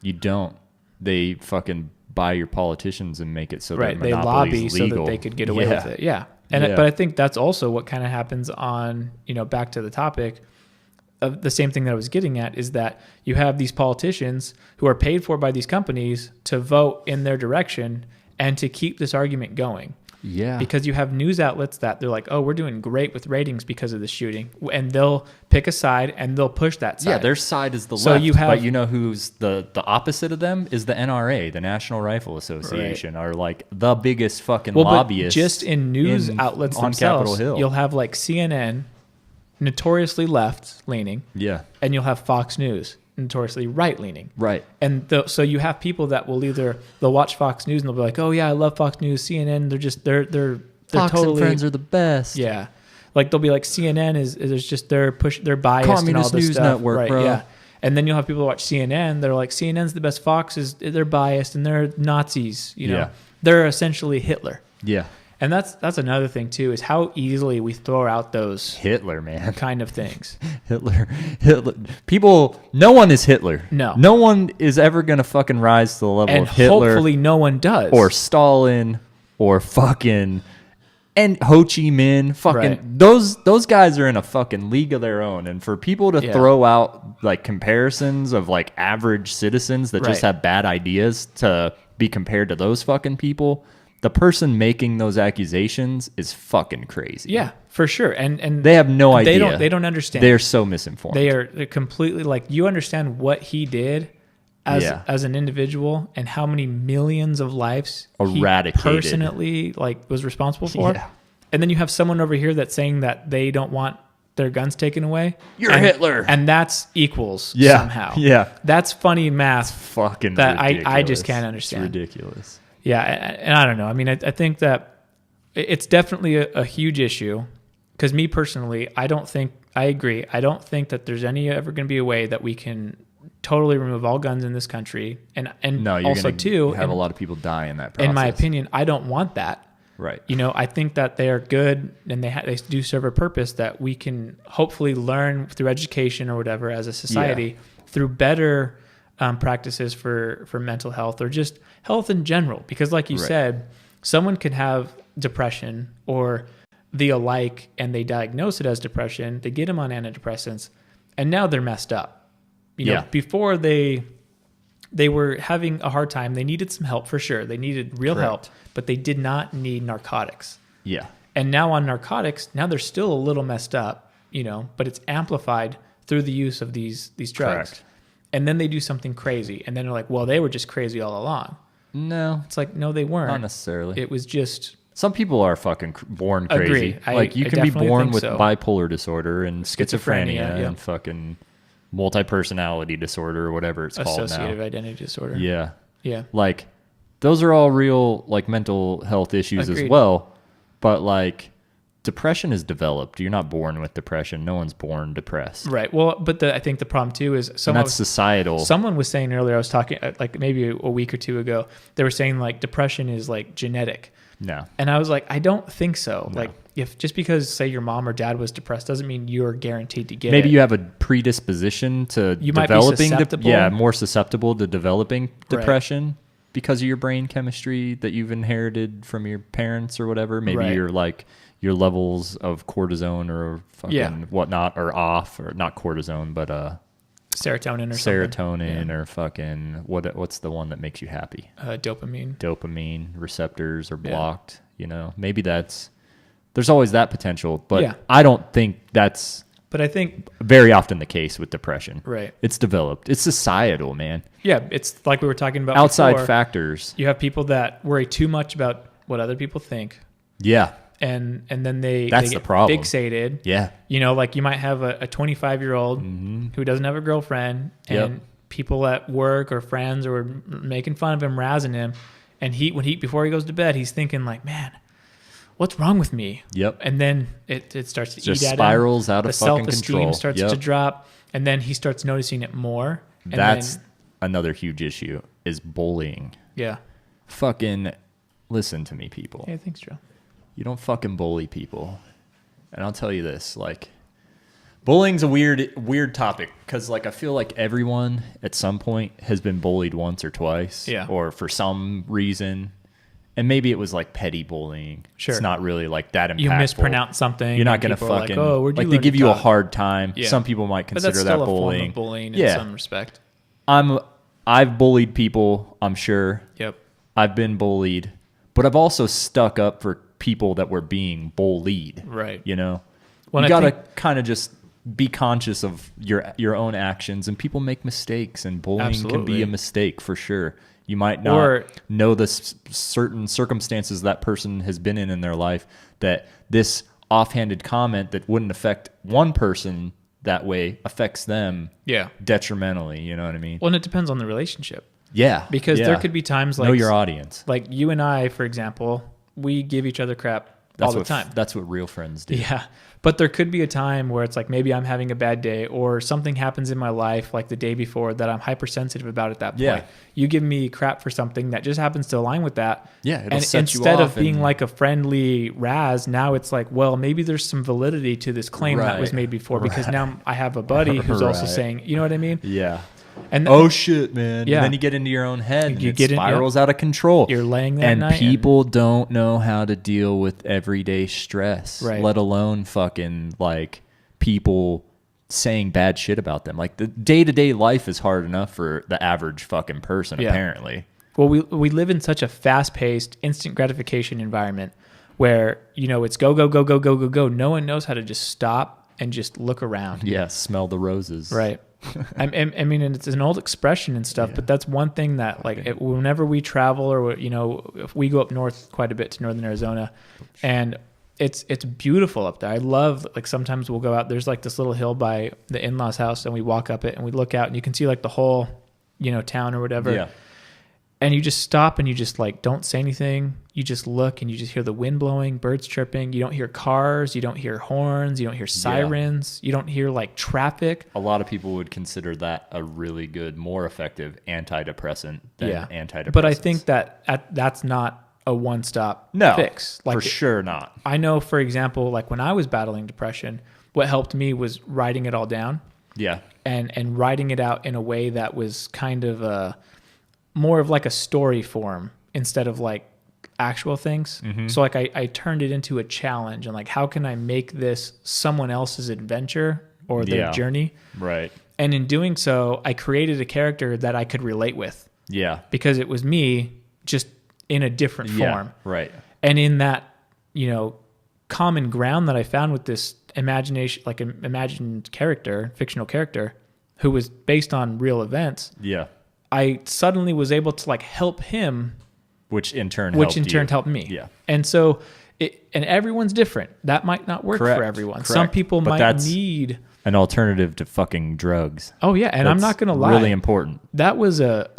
You don't. They fucking buy your politicians and make it so Right. that They monopoly's lobby so legal. that they could get away Yeah. with it. Yeah. And Yeah. but I think that's also what kind of happens on, back to the topic of the same thing that I was getting at is that you have these politicians who are paid for by these companies to vote in their direction and to keep this argument going. Yeah. Because you have news outlets that they're like, oh, we're doing great with ratings because of the shooting. And they'll pick a side and they'll push that side. Yeah, their side is the So left, you have- but you know who's the opposite of them is the NRA, the National Rifle Association, are like the biggest fucking but lobbyists. just in news outlets on themselves, Capitol Hill. you'll have like CNN, notoriously left-leaning, Yeah, and you'll have Fox News, notoriously right-leaning. right. And so you have people that will they'll watch Fox News and they'll be like, oh yeah, I love Fox News, CNN. They're Fox totally and Friends are the best. yeah. Like they'll be like CNN is just their biased and all Communist this News stuff. Network, right? bro. Yeah. And then you'll have people that watch CNN. They're like, CNN's the best. Fox is they're biased and they're Nazis. You know, Yeah. they're essentially Hitler. Yeah. And that's another thing too, is how easily we throw out those Hitler, man. kind of things. Hitler. People, no one is Hitler. No. one is ever going to fucking rise to the level And of Hitler hopefully no one does. or Stalin or fucking and Ho Chi Minh. Fucking Right. those guys are in a fucking league of their own. And for people to Yeah. throw out like comparisons of like average citizens that just Right. have bad ideas to be compared to those fucking people, the person making those accusations is fucking crazy. Yeah, for sure. And They have no idea. They don't understand. They're so misinformed. They're completely like, you understand what he did as an individual and how many millions of lives Eradicated. he personally like was responsible for. Yeah. And then you have someone over here that's saying that they don't want their guns taken away. You're and, Hitler. And that's equals Yeah. somehow. Yeah. That's funny math. Fucking that ridiculous. I just can't understand. It's ridiculous. Yeah, and I don't know. I mean, I think that it's definitely a huge issue because me personally, I agree. I don't think that there's ever going to be a way that we can totally remove all guns in this country. And No, you're also going too, to have a lot of people die in that process. in my opinion, I don't want that. Right. You know, I think that they are good and they do serve a purpose that we can hopefully learn through education or whatever as a society through better practices for mental health or just health in general. Because like you said, someone could have depression or the alike and they diagnose it as depression. They get them on antidepressants and now they're messed up. You know, before they were having a hard time. They needed some help for sure. They needed real help, but they did not need narcotics. Yeah. And now on narcotics, now they're still a little messed up, you know, but it's amplified through the use of these drugs. Correct. And then they do something crazy. And then they're like, well, they were just crazy all along. No. It's like, no, they weren't. Not necessarily. It was just... Some people are fucking born crazy. Agree. Like you I can be definitely born think with so. bipolar disorder and schizophrenia, yeah. and fucking multi-personality disorder or whatever it's called now. Associative identity disorder. Yeah. Yeah. Like those are all real like mental health issues as Agreed. well. But like depression is developed. You're not born with depression. No one's born depressed. Right. Well, but I think the problem too is And that's societal. someone was saying earlier, I was talking like maybe a week or two ago, they were saying like depression is like genetic. No. And I was like, I don't think so. No. Like if just because say your mom or dad was depressed doesn't mean you're guaranteed to get Maybe it. you have a predisposition to You might be developing susceptible. more susceptible to developing depression because of your brain chemistry that you've inherited from your parents or whatever. Maybe you're like your levels of cortisone or fucking whatnot are off, or not cortisone, but serotonin or serotonin or fucking what's the one that makes you happy? Dopamine. Dopamine receptors are blocked. You know, maybe there's always that potential, but I don't think that's But I think very often the case with depression. Right. It's developed. It's societal, man. Yeah, it's like we were talking about Outside before. factors. You have people that worry too much about what other people think. Yeah. And then they That's get the problem. fixated. Yeah. You know, like you might have a 25-year-old who doesn't have a girlfriend, and people at work or friends are making fun of him, razzing him, and before he goes to bed, he's thinking like, man, what's wrong with me? Yep. And then it starts to Just eat at him. spirals out of the fucking self-esteem control. starts to drop, and then he starts noticing it more. And That's then, another huge issue is bullying. yeah. Fucking listen to me, people. Yeah, thanks, Joe. You don't fucking bully people. And I'll tell you this, like, bullying's a weird topic because, like, I feel like everyone at some point has been bullied once or twice. Yeah. Or for some reason. And maybe it was, like, petty bullying. Sure. It's not really, like, that impactful. You mispronounce something. You're not and going to people are fucking, like, oh, where'd you like, learn they give to you a talk? hard time. Yeah. Some people might But that's consider still that a form bullying. of bullying in some respect. I've bullied people, I'm sure. Yep. I've been bullied, but I've also stuck up for people that were being bullied. Right. You know, Well, you I gotta think- kind of just be conscious of your own actions, and people make mistakes, and bullying can Absolutely. be a mistake for sure. You might not Or- know the certain circumstances that person has been in their life, that this offhanded comment that wouldn't affect one person that way affects them Yeah. detrimentally. You know what I mean? Well, and it depends on the relationship. Yeah. Because yeah. there could be times like know your audience. like you and I, for example, we give each other crap all the time. That's what real friends do. Yeah. But there could be a time where it's like maybe I'm having a bad day or something happens in my life like the day before that I'm hypersensitive about at that point. Yeah. You give me crap for something that just happens to align with that. Yeah, it'll and set you instead off of being and- like a friendly razz, now it's like, well, maybe there's some validity to this claim that was Right. made before because now I have a buddy who's also Right. saying, you know what I mean? Yeah. And Oh shit, man. Yeah. And then you get into your own head and You it get in- spirals out of control. you're laying there and at night people don't know how to deal with everyday stress, Right. let alone fucking like people saying bad shit about them. Like the day-to-day life is hard enough for the average fucking person, Yeah. apparently. Well, we live in such a fast-paced, instant gratification environment where, you know, it's go, go, go, go, go, go, go. No one knows how to just stop and just look around. Yeah, smell the roses. Right. I mean, and it's an old expression and stuff, but that's one thing that, like, whenever we travel or, you know, if we go up north quite a bit to northern Arizona, and it's beautiful up there. I love, like, sometimes we'll go out. There's, like, this little hill by the in-laws' house, and we walk up it, and we look out, and you can see, like, the whole, you know, town or whatever. Yeah. And you just stop and you just like don't say anything. You just look and you just hear the wind blowing, birds chirping. You don't hear cars. You don't hear horns. You don't hear sirens. You don't hear like traffic. A lot of people would consider that a really good, more effective antidepressant than antidepressants. But I think that that's not a one-stop fix. Like for sure not. I know, for example, like when I was battling depression, what helped me was writing it all down. Yeah. And writing it out in a way that was kind of more of like a story form instead of like actual things. Mm-hmm. So like I turned it into a challenge and like, how can I make this someone else's adventure or their journey? Right. And in doing so, I created a character that I could relate with Yeah. because it was me just in a different form. Right. And in that, you know, common ground that I found with this imagination, like an imagined character, fictional character who was based on real events. Yeah. I suddenly was able to like help him, Which in turn helped me. Yeah. And so, and everyone's different. That might not work Correct. for everyone. Correct. Some people But might that's need an alternative to fucking drugs. Oh yeah, and I'm not going to lie. Really important. That was a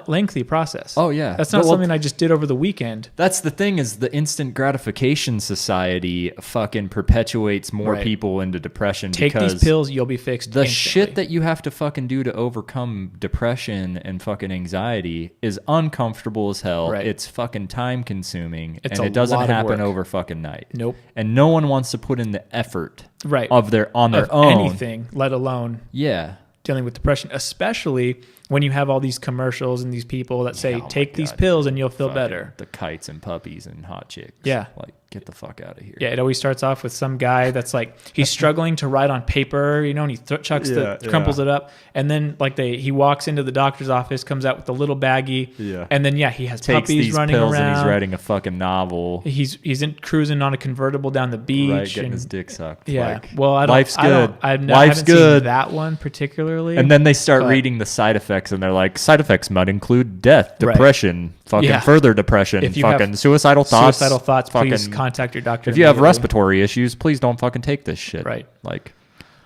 lengthy process. Oh yeah. That's not something I just did over the weekend. That's the thing is the instant gratification society fucking perpetuates more people into depression. Take because these pills, you'll be fixed. The instantly. shit that you have to fucking do to overcome depression and fucking anxiety is uncomfortable as hell. Right. It's fucking time consuming It's and a it doesn't lot of happen work. over fucking night. Nope. And no one wants to put in the effort Right. on their own. Anything, let alone Yeah. dealing with depression, especially when you have all these commercials and these people that say, Oh my take these God. pills and you'll feel Fucking better. The kites and puppies and hot chicks. Yeah. Like, get the fuck out of here. Yeah, it always starts off with some guy that's like, he's struggling to write on paper, you know, and he crumples it up. And then like he walks into the doctor's office, comes out with a little baggie. Yeah. And then, he has Takes puppies these running pills around. and he's writing a fucking novel. He's cruising on a convertible down the beach. Right, getting and, his dick sucked. Yeah. Like, Well, life's good. I Life's haven't good. seen that one particularly. And then they start but- reading the side effects, and they're like, side effects might include death, Right. depression, fucking Yeah. further depression, If you fucking have suicidal thoughts. please fucking- contact your doctor. If you have immediately. respiratory issues, please don't fucking take this shit. Right. Like,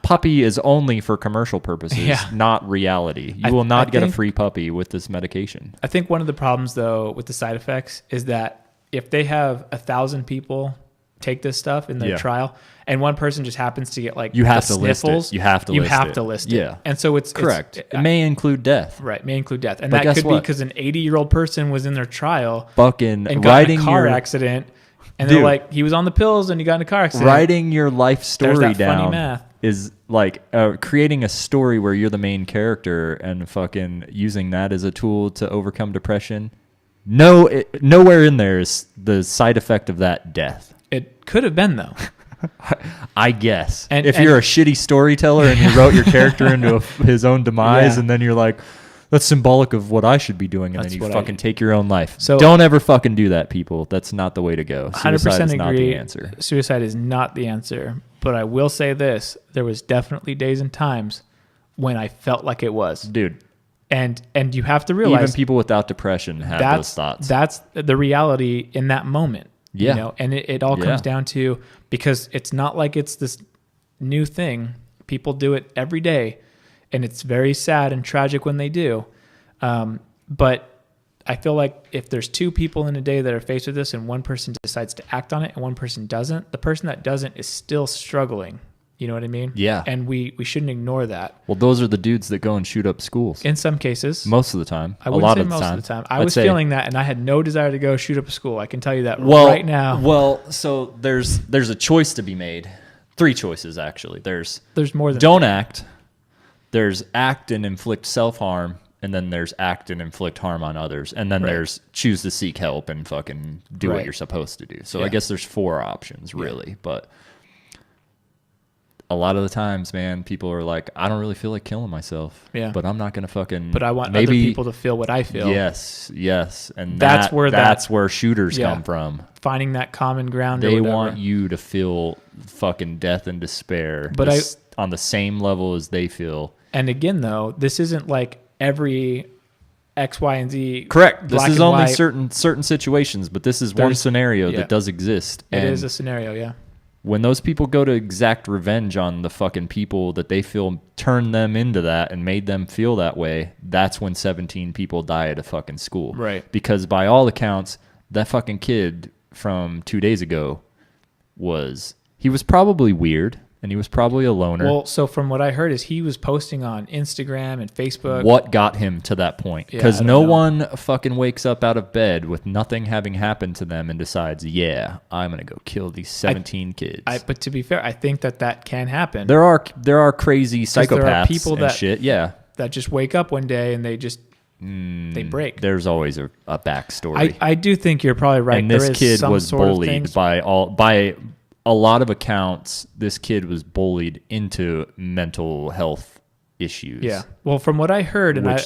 puppy is only for commercial purposes, Yeah. not reality. You will not I get a think- free puppy with this medication. I think one of the problems though with the side effects is that if they have 1,000 people take this stuff in their Yeah. trial and one person just happens to get like You have the to list it. sniffles, You have to you list have it. to list Yeah. it. And so it's Correct. It may include death. right, may include death. And But that guess could be what? because an 80-year-old person was in their trial Fucking and got writing in a car your accident and Dude. they're like, he was on the pills and he got in a car accident. writing your life story There's that funny down math. is like creating a story where you're the main character and fucking using that as a tool to overcome depression. Nowhere in there is the side effect of that death. It could have been though. I guess. And- if and- you're a shitty storyteller and you wrote your character into his own demise, Yeah. and then you're like, that's symbolic of what I should be doing, and That's then you what fucking take your own life. So- Don't ever fucking do that, people. That's not the way to go. 100% Suicide is agree. not the answer. Suicide is not the answer. But I will say this: there was definitely days and times when I felt like it was, Dude, and you have to realize even people without depression have those thoughts. That's the reality in that moment. Yeah. You know, and it all comes down to, because it's not like it's this new thing. People do it every day, and it's very sad and tragic when they do. But I feel like if there's two people in a day that are faced with this and one person decides to act on it and one person doesn't, the person that doesn't is still struggling. You know what I mean? Yeah. And we shouldn't ignore that. Well, those are the dudes that go and shoot up schools. In some cases. Most of the time. I wouldn't say most of the time. I was feeling that, and I had no desire to go shoot up a school. I can tell you that right now. Well, so there's a choice to be made. 3 choices, actually. There's more than don't act. There's act and inflict self-harm. And then there's act and inflict harm on others. And then there's choose to seek help and fucking do what you're supposed to do. So I guess there's 4 options, really. But a lot of the times, man, people are like, I don't really feel like killing myself. Yeah. But I'm not going to fucking... But I want other people to feel what I feel. Yes. And that's where shooters come from. Finding that common ground. They want you to feel fucking death and despair. But on the same level as they feel. And again, though, this isn't like every X, Y, and Z. Correct. This is only certain situations, but this is one scenario that does exist. It is a scenario, yeah. When those people go to exact revenge on the fucking people that they feel turned them into that and made them feel that way, that's when 17 people die at a fucking school. Right. Because by all accounts, that fucking kid from 2 days ago was probably weird. And he was probably a loner. Well, so from what I heard is he was posting on Instagram and Facebook. What got him to that point? Because no one fucking wakes up out of bed with nothing having happened to them and decides, yeah, I'm going to go kill these 17 kids. But to be fair, I think that can happen. There are crazy psychopaths there are people and shit, that just wake up one day and they just... they break. There's always a backstory. I do think you're probably right. And this kid was bullied by a lot of accounts. This kid was bullied into mental health issues. Yeah. Well, from what I heard, I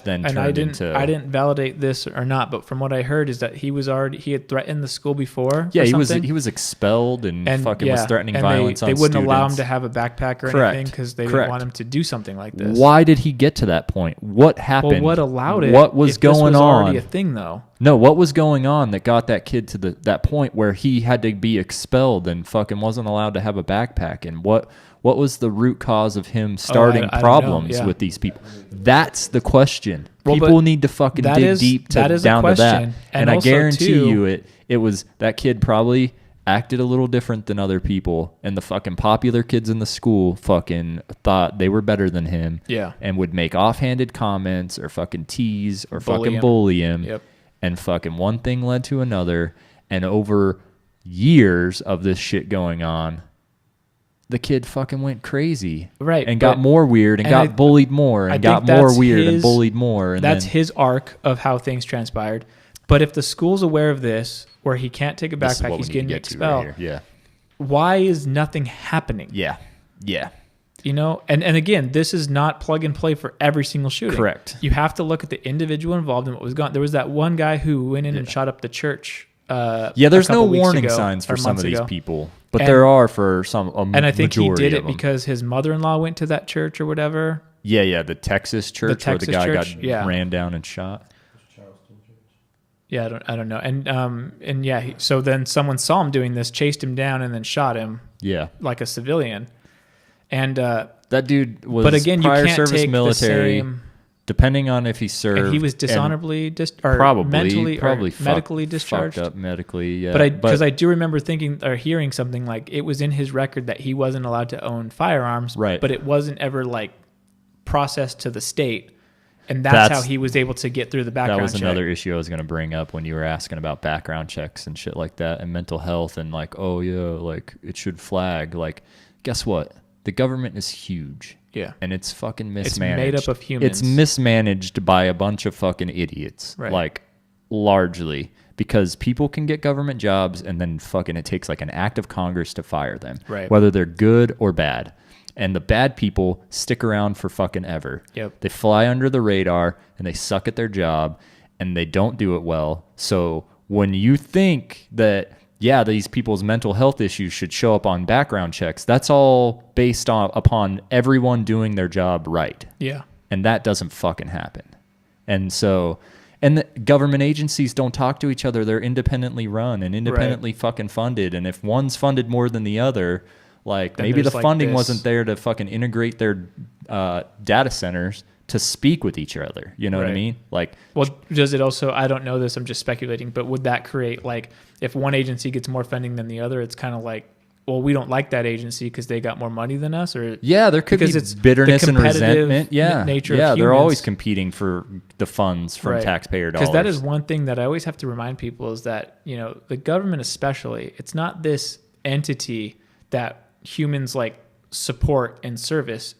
didn't validate this or not, but from what I heard is that he had threatened the school before. Yeah, he was expelled and fucking was threatening violence on students. They wouldn't allow him to have a backpack or anything because they didn't want him to do something like this. Why did he get to that point? What happened? Well, what allowed it? What was going on? This was already a thing, though. No, what was going on that got that kid to that point where he had to be expelled and fucking wasn't allowed to have a backpack? And what was the root cause of him starting problems with these people? That's the question. People need to fucking dig deep down to that. And I guarantee you it was that kid probably acted a little different than other people, and the fucking popular kids in the school fucking thought they were better than him and would make offhanded comments or fucking tease or fucking bully him. Yep. And fucking one thing led to another, and over years of this shit going on, the kid fucking went crazy. Right. And got more weird and got bullied more and got more weird and bullied more. And that's his arc of how things transpired. But if the school's aware of this, where he can't take a backpack, he's getting expelled. Right here. Why is nothing happening? Yeah. You know, and again, this is not plug and play for every single shooting. Correct. You have to look at the individual involved and what was gone. There was that one guy who went in and shot up the church. There's no warning signs for some of these people, but there are for some. And I think he did it because his mother-in-law went to that church or whatever. Yeah, the Texas church where the guy got ran down and shot. Yeah, I don't know. And so then someone saw him doing this, chased him down, and then shot him. Yeah, like a civilian. And that dude was but again, prior you can't service take military. The same, depending on if he served, and he was dishonorably medically discharged. Fucked up medically, yeah. But because I do remember thinking or hearing something like it was in his record that he wasn't allowed to own firearms, right? But it wasn't ever like processed to the state, and that's how he was able to get through the background. That was check. Another issue I was going to bring up when you were asking about background checks and shit like that, and mental health, and like, oh yeah, like it should flag. Like, guess what? The government is huge. Yeah. And it's fucking mismanaged. It's made up of humans. It's mismanaged by a bunch of fucking idiots. Right. Like, largely. Because people can get government jobs and then fucking it takes like an act of Congress to fire them. Right. Whether they're good or bad. And the bad people stick around for fucking ever. Yep. They fly under the radar and they suck at their job and they don't do it well. So when you think that... yeah, these people's mental health issues should show up on background checks. That's all based upon everyone doing their job right. Yeah. And that doesn't fucking happen. And so, and the government agencies don't talk to each other. They're independently run and independently fucking funded. And if one's funded more than the other, like then maybe the funding wasn't there to fucking integrate their data centers. to speak with each other. You know what I Right. mean? Like, Well, does it also, I don't know this, I'm just speculating, but would that create, like, if one agency gets more funding than the other, it's kind of like, well, we don't like that agency because they got more money than us? Or yeah, there could because be it's bitterness the and competitive resentment. Yeah. nature of yeah, they're humans. always competing for the funds from Right. taxpayer dollars. Because that is one thing that I always have to remind people is that, you know, the government especially, it's not this entity that humans like support and service.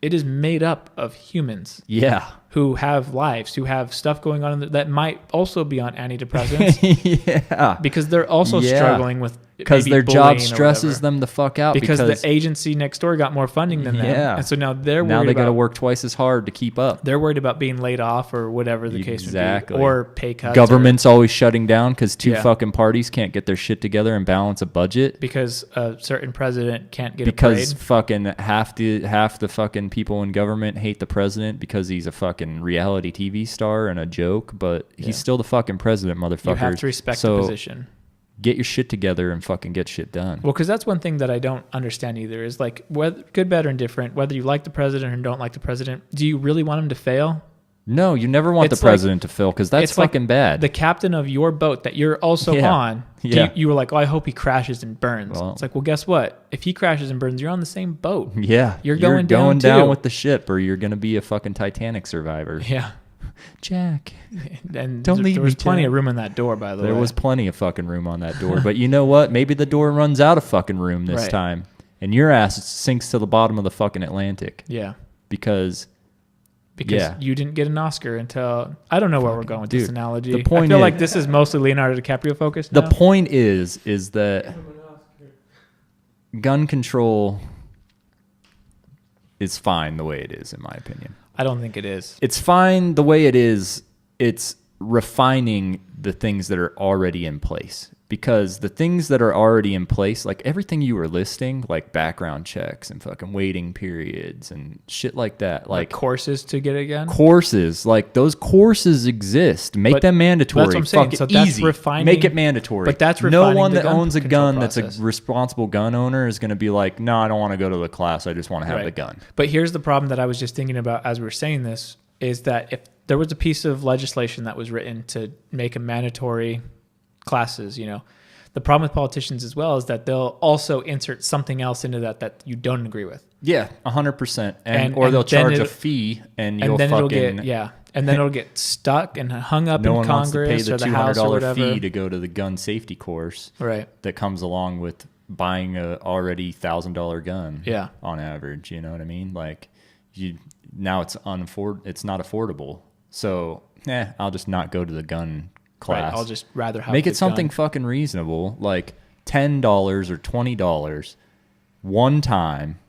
It is made up of humans Yeah. who have lives, who have stuff going on that might also be on antidepressants yeah. because they're also Yeah. struggling with Because maybe their job bullying or stresses whatever. them the fuck out. Because the agency next door got more funding than them. Yeah. And so now they're now worried they got to about work twice as hard to keep up. they're worried about being laid off or whatever the case Exactly. may be, or pay cuts. Government's always shutting down because two Yeah. fucking parties can't get their shit together and balance a budget. because a certain president can't get Because a parade. fucking half the fucking people in government hate the president because he's a fucking reality TV star and a joke, but Yeah. he's still the fucking president, motherfucker. You have to respect so the position. get your shit together and fucking get shit done. Well, because that's one thing that I don't understand either is like whether good, bad, or indifferent, whether you like the president or don't like the president, do you really want him to fail? No, you never want It's the president to fail because that's it's like fucking bad. The captain of your boat that you're also Yeah. on, Yeah. you were like, oh, I hope he crashes and burns. Well- It's like, well, guess what? If he crashes and burns, you're on the same boat. yeah, You're going down down too. with the ship, or you're gonna be a fucking Titanic survivor. Yeah. Jack, And Don't leave there was me, plenty Jack. of room in that door, by the way. there was plenty of fucking room on that door, but you know what? Maybe the door runs out of fucking room this Right. time, and your ass sinks to the bottom of the fucking Atlantic Yeah. because yeah. You didn't get an Oscar until I don't know where we're going with this Dude, analogy. the point I feel is- like this is mostly Leonardo DiCaprio focused. the now. point is that gun control is fine the way it is, in my opinion. I don't think it is. It's fine the way it is. It's refining the things that are already in place, because the things that are already in place, like everything you were listing, like background checks and fucking waiting periods and shit like that, Like courses to get a gun. courses, like those courses exist. Make But them mandatory. that's what I'm saying. Fuck it, So that's easy. refining- Make it mandatory. but that's no refining one the that gun owns a control gun that's process. a responsible gun owner is going to be like, no, I don't want to go to the class. I just want to have Right. the gun. But here's the problem that I was just thinking about as we were saying this is that if there was a piece of legislation that was written to make a mandatory classes, you know, the problem with politicians as well is that they'll also insert something else into that you don't agree with. Yeah, 100%. And- Or and they'll then charge a it- fee, and And you'll then fucking and then it'll get stuck and hung up no in one wants to pay Congress the or the House or $200 whatever. fee to go to the gun safety course Right. that comes along with buying a already $1,000 gun. Yeah. on average, you know what I mean? Like now it's it's not affordable. So, I'll just not go to the gun class. Right. I'll just rather have Make the it something gun. fucking reasonable, like $10 or $20 one time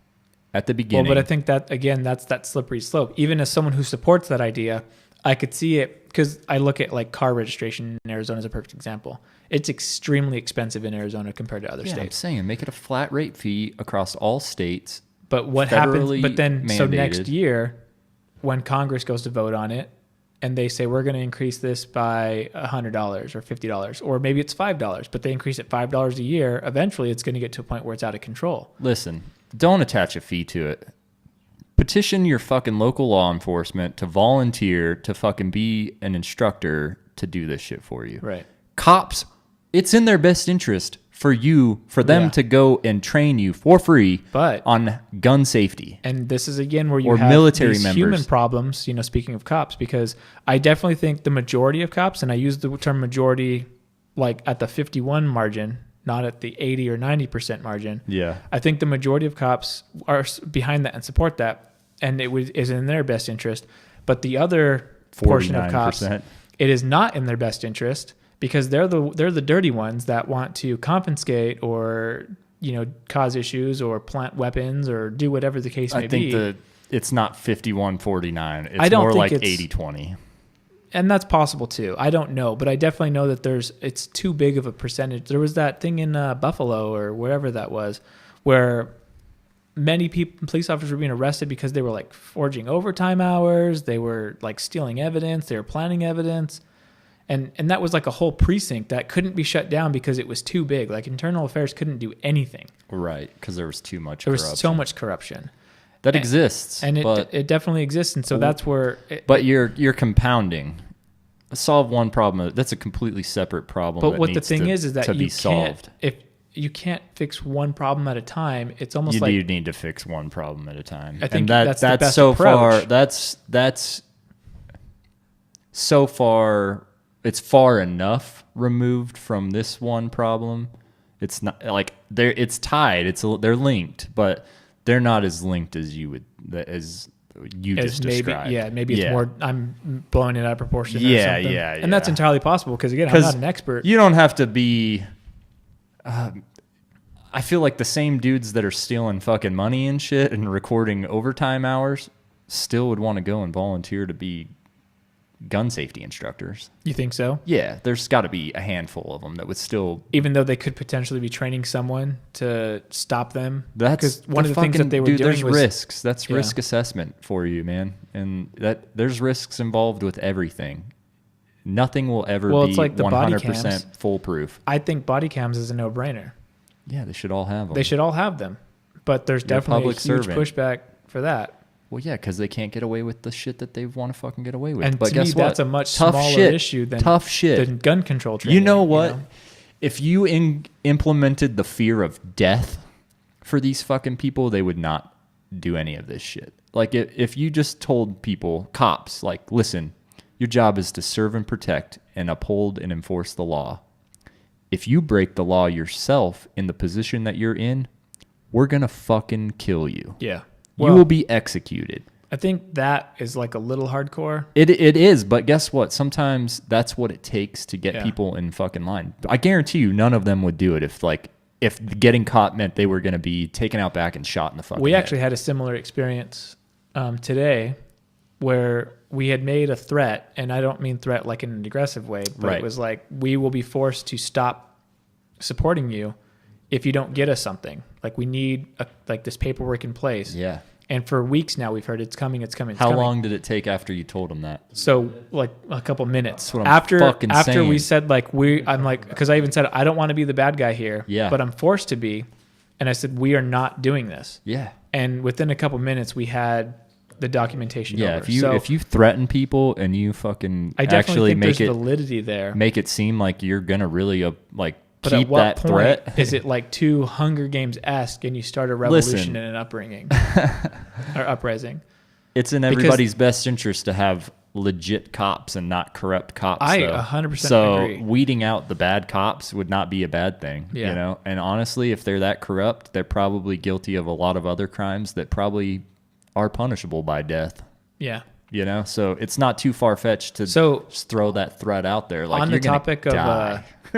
at the beginning. Well, but I think that again, that's that slippery slope. Even as someone who supports that idea, I could see it because I look at like car registration in Arizona as a perfect example. It's extremely expensive in Arizona compared to other yeah, I'm states. saying make it a flat rate fee across all states. But what happens? federally But then, so next mandated. year, when Congress goes to vote on it, and they say we're going to increase this by $100 or $50, or maybe it's $5, but they increase it $5 a year. Eventually, it's going to get to a point where it's out of control. Listen, don't attach a fee to it. Petition your fucking local law enforcement to volunteer to fucking be an instructor to do this shit for you. Right. Cops, it's in their best interest for them Yeah. to go and train you for free But on gun safety. and this is again where you Or have military these members. human problems, you know, speaking of cops, because I definitely think the majority of cops, and I use the term majority like at the 51 margin, not at the 80 or 90% margin. Yeah. I think the majority of cops are behind that and support that, and is in their best interest. But the other portion of cops, 49%. it is not in their best interest because they're the dirty ones that want to confiscate or, you know, cause issues or plant weapons or do whatever the case may I think be. it's not 51-49. It's I don't more think like it's- 80-20. And that's possible too. I don't know, but I definitely know that it's too big of a percentage. There was that thing in Buffalo or wherever that was, where many police officers were being arrested because they were like forging overtime hours. They were like stealing evidence. They were planting evidence. And that was like a whole precinct that couldn't be shut down because it was too big. Like internal affairs couldn't do anything. Right, because there was too much There corruption. was so much corruption. that exists, and but it definitely exists, and so that's where. But you're compounding. Solve one problem. That's a completely separate problem. But that what the needs thing to, is that to you be can't solved. if you can't fix one problem at a time. It's almost You like do need to fix one problem at a time. I think and that's the best so approach. far. That's so far. It's far enough removed from this one problem. It's not like it's tied. They're linked, but they're not as linked as you just described. Maybe it's more. I'm blowing it out of proportion. Yeah, or something. yeah, And that's entirely possible because again, I'm not an expert. You don't have to be. I feel like the same dudes that are stealing fucking money and shit and recording overtime hours still would want to go and volunteer to be gun safety instructors. You think so? Yeah, there's got to be a handful of them that would still. Even though they could potentially be training someone to stop them. That's one of the things that they were doing there's was risks. That's risk assessment for you, man, and there's risks involved with everything. Nothing will ever be it's like the body 100% cams. foolproof. I think body cams is a no-brainer. Yeah, they should all have them. They should all have them, but there's definitely public a huge servant. pushback for that. Well, yeah, because they can't get away with the shit that they want to fucking get away with. And but to guess me, what? that's a much Tough smaller shit. issue than Tough shit. than gun control training. You know what? If you implemented the fear of death for these fucking people, they would not do any of this shit. Like if you just told people, cops, like, listen, your job is to serve and protect and uphold and enforce the law. If you break the law yourself in the position that you're in, we're going to fucking kill you. Yeah. You will be executed. I think that is like a little hardcore. It is, but guess what? Sometimes that's what it takes to get Yeah. people in fucking line. I guarantee you none of them would do it if getting caught meant they were going to be taken out back and shot in the fucking We head. actually had a similar experience today where we had made a threat, and I don't mean threat like in an aggressive way, but Right. it was like, we will be forced to stop supporting you if you don't get us something. Like we need this paperwork in place. Yeah. And for weeks now, we've heard it's coming. How long did it take after you told them that? So like a couple minutes That's what I'm fucking after saying. we said I'm like, because I even said I don't want to be the bad guy here, Yeah. but I'm forced to be, and I said we are not doing this. Yeah. And within a couple minutes, we had the documentation. Yeah. over. If you threaten people and you fucking I definitely actually think make there's it validity there. make it seem like you're gonna really But keep at what that point threat. is it like too Hunger Games-esque and you start a revolution Listen. and an upbringing or uprising? It's in everybody's best interest to have legit cops and not corrupt cops. I though. 100% so agree. weeding out the bad cops would not be a bad thing. Yeah. You know, and honestly, if they're that corrupt, they're probably guilty of a lot of other crimes that probably are punishable by death. Yeah. You know, so it's not too far fetched to So just throw that threat out there. Like on you're the topic gonna of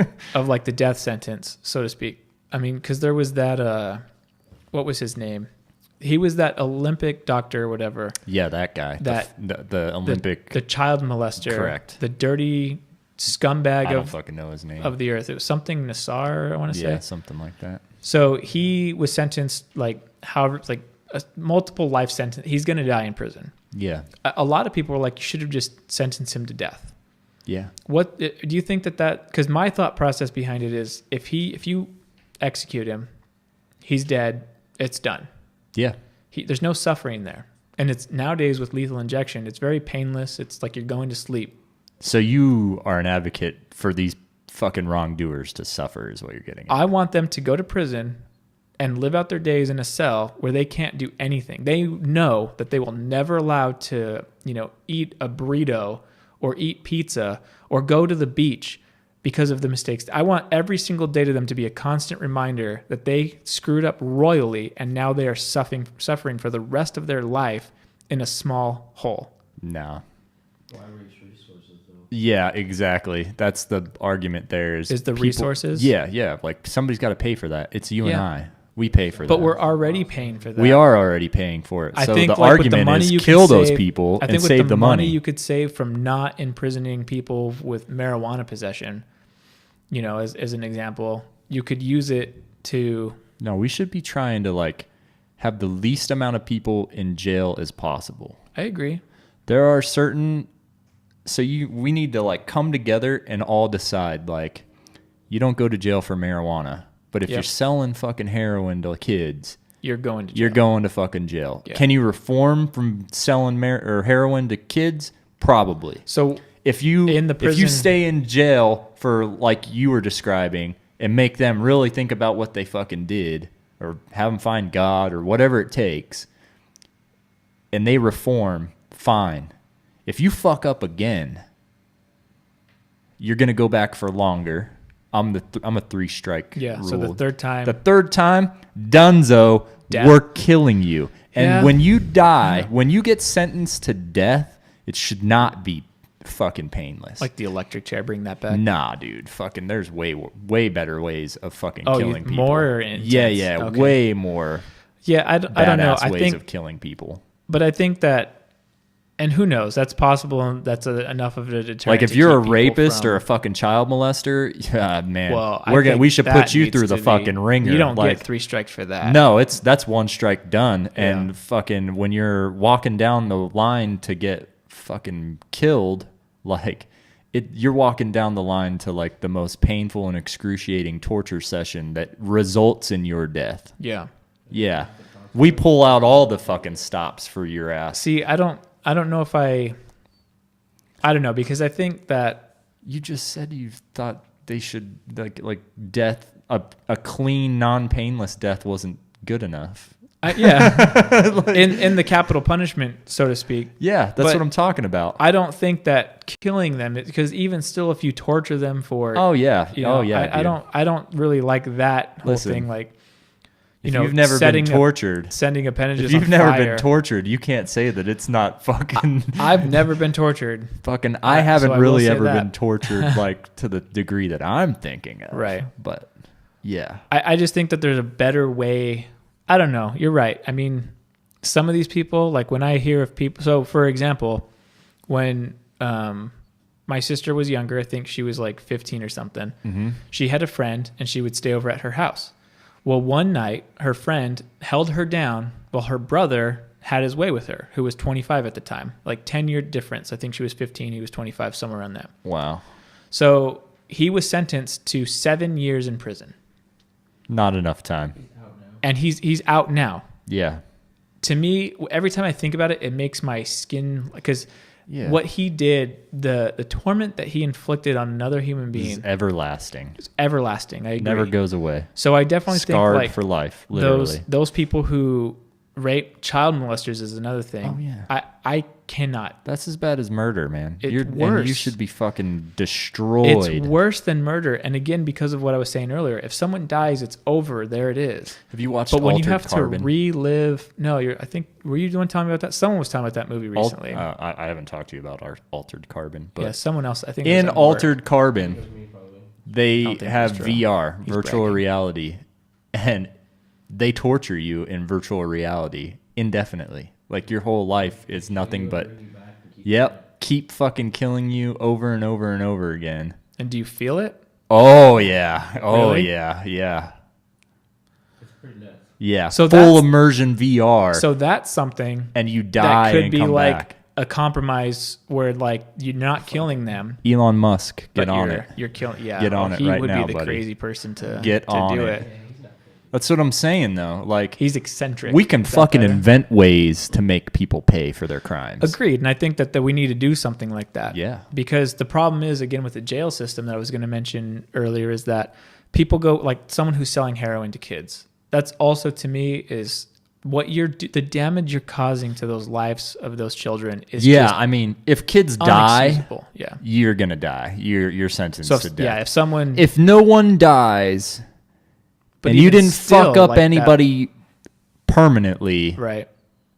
die. of like the death sentence, so to speak. I mean, because there was that what was his name? He was that Olympic doctor or whatever. Yeah, that guy. The Olympic. The child molester. Correct. The dirty scumbag I don't fucking know his name. of the earth. It was something Nassar, I want to Yeah, say. something like that. So he was sentenced multiple life sentence. He's going to die in prison. Yeah. A lot of people were like, you should have just sentenced him to death. Yeah. What do you think that because my thought process behind it is if you execute him, he's dead, it's done. Yeah. There's no suffering there. And it's nowadays with lethal injection, it's very painless. It's like you're going to sleep. So you are an advocate for these fucking wrongdoers to suffer is what you're getting at. I want them to go to prison and live out their days in a cell where they can't do anything. They know that they will never allowed to, eat a burrito or eat pizza or go to the beach because of the mistakes. I want every single day to them to be a constant reminder that they screwed up royally and now they are suffering for the rest of their life in a small hole. No. Why waste resources though? Yeah, exactly. That's the argument there is the resources? Yeah. Like somebody's got to pay for that. It's you and Yeah. I. We pay for that. But we're already paying for that. We are already paying for it. I So think the like with the argument money you is could kill those save- people I and think with save the money. you could save from not imprisoning people with marijuana possession, as an example, you could use it to. No, we should be trying to have the least amount of people in jail as possible. I agree. There are certain we need to come together and all decide you don't go to jail for marijuana, but if Yep. you're selling fucking heroin to kids, you're going to jail. You're going to fucking jail. Yeah. Can you reform from selling or heroin to kids? Probably. So If you in the if you prison- stay in jail for like you were describing and make them really think about what they fucking did or have them find God or whatever it takes and they reform, fine. If you fuck up again, you're going to go back for longer. I'm a 3 strike yeah. rule. So the third time, The third time, dunzo, Death. we're killing you. And Yeah. when you die, when you get sentenced to death, it should not be fucking painless. like the electric chair, bring that back. Nah, dude. Fucking there's way better ways of fucking Oh, killing people. more intense. Yeah, Okay. way more Yeah, I don't know. badass I ways think, of killing people. but I think that, and who knows? That's possible, and that's enough of a deterrent. Like if to you're a keep people rapist from- or a fucking child molester, yeah, man, well, we should put you through the fucking ringer. You don't like, get 3 strikes for that. No, that's 1 strike done. Yeah. And fucking when you're walking down the line to get fucking killed, like you're walking down the line to like the most painful and excruciating torture session that results in your death. Yeah. Yeah. We pull out all the fucking stops for your ass. See, I don't know if I don't know, because I think that You just said you thought they should like death, a clean, non-painless death wasn't good enough. in the capital punishment, so to speak. Yeah, that's But what I'm talking about. I don't think that killing them, because even still, if you torture them for, Oh yeah, you know, oh yeah. I don't really like that whole Listen, thing. Like, if you've never been tortured, sending appendages. if you've on never fire. been tortured, you can't say that it's not fucking. I've never been tortured. Fucking, I So haven't I will really say ever that. been tortured like to the degree that I'm thinking of. Right. But yeah, I just think that there's a better way. I don't know. You're right. I mean, some of these people, like when I hear of people. So, for example, when my sister was younger, I think she was like 15 or something. Mm-hmm. She had a friend, and she would stay over at her house. Well, one night, her friend held her down while her brother had his way with her, who was 25 at the time. Like 10-year difference. I think she was 15. He was 25, somewhere around that. Wow. So he was sentenced to 7 years in prison. Not enough time. Out now. And he's out now. Yeah. To me, every time I think about it, it makes my skin, because Yeah. what he did, the torment that he inflicted on another human This being, is everlasting. is everlasting. I agree. Never goes away. So I definitely Scarred think like for life, literally. those people who rape child molesters is another thing. Oh, yeah. I cannot. That's as bad as murder, man. It's And worse. you should be fucking destroyed. It's worse than murder. And again, because of what I was saying earlier, if someone dies, it's over. There it is. Have you watched But when you Altered have Carbon? to relive, no, I think, were you the one telling me about that? Someone was telling me about that movie recently. I haven't talked to you about our Altered Carbon, but Yeah, someone else. I think it was in at work. Altered It Carbon, was me probably. they don't think have that's true. VR, He's virtual bragging. reality, and they torture you in virtual reality indefinitely. Like your whole life is nothing but, Bring you back and keep yep, keep fucking killing you over and over and over again. And do you feel it? Oh yeah, oh Really? yeah. It's pretty nuts. Yeah, So full that's- immersion VR, So that's something and you die that could and be come like back. a compromise where like you're not killing them. Elon Musk, But get on you're, it. You're killing. Yeah, Get on it he right would now, be the buddy. crazy person to Get to on do it. it. Yeah, he's not crazy. That's what I'm saying, though. Like, He's eccentric. we can Is that fucking better? invent ways to make people pay for their crimes. Agreed, and I think that we need to do something like that. Yeah. Because the problem is, again, with the jail system that I was going to mention earlier, is that people go, like someone who's selling heroin to kids. That's also, to me, is what the damage you're causing to those lives of those children is Yeah, just I mean, if kids die, unexcusable. Yeah. you're gonna die. You're sentenced So to if, death. yeah, if someone, If no one dies, but and you even didn't still, fuck up like that- anybody permanently, right?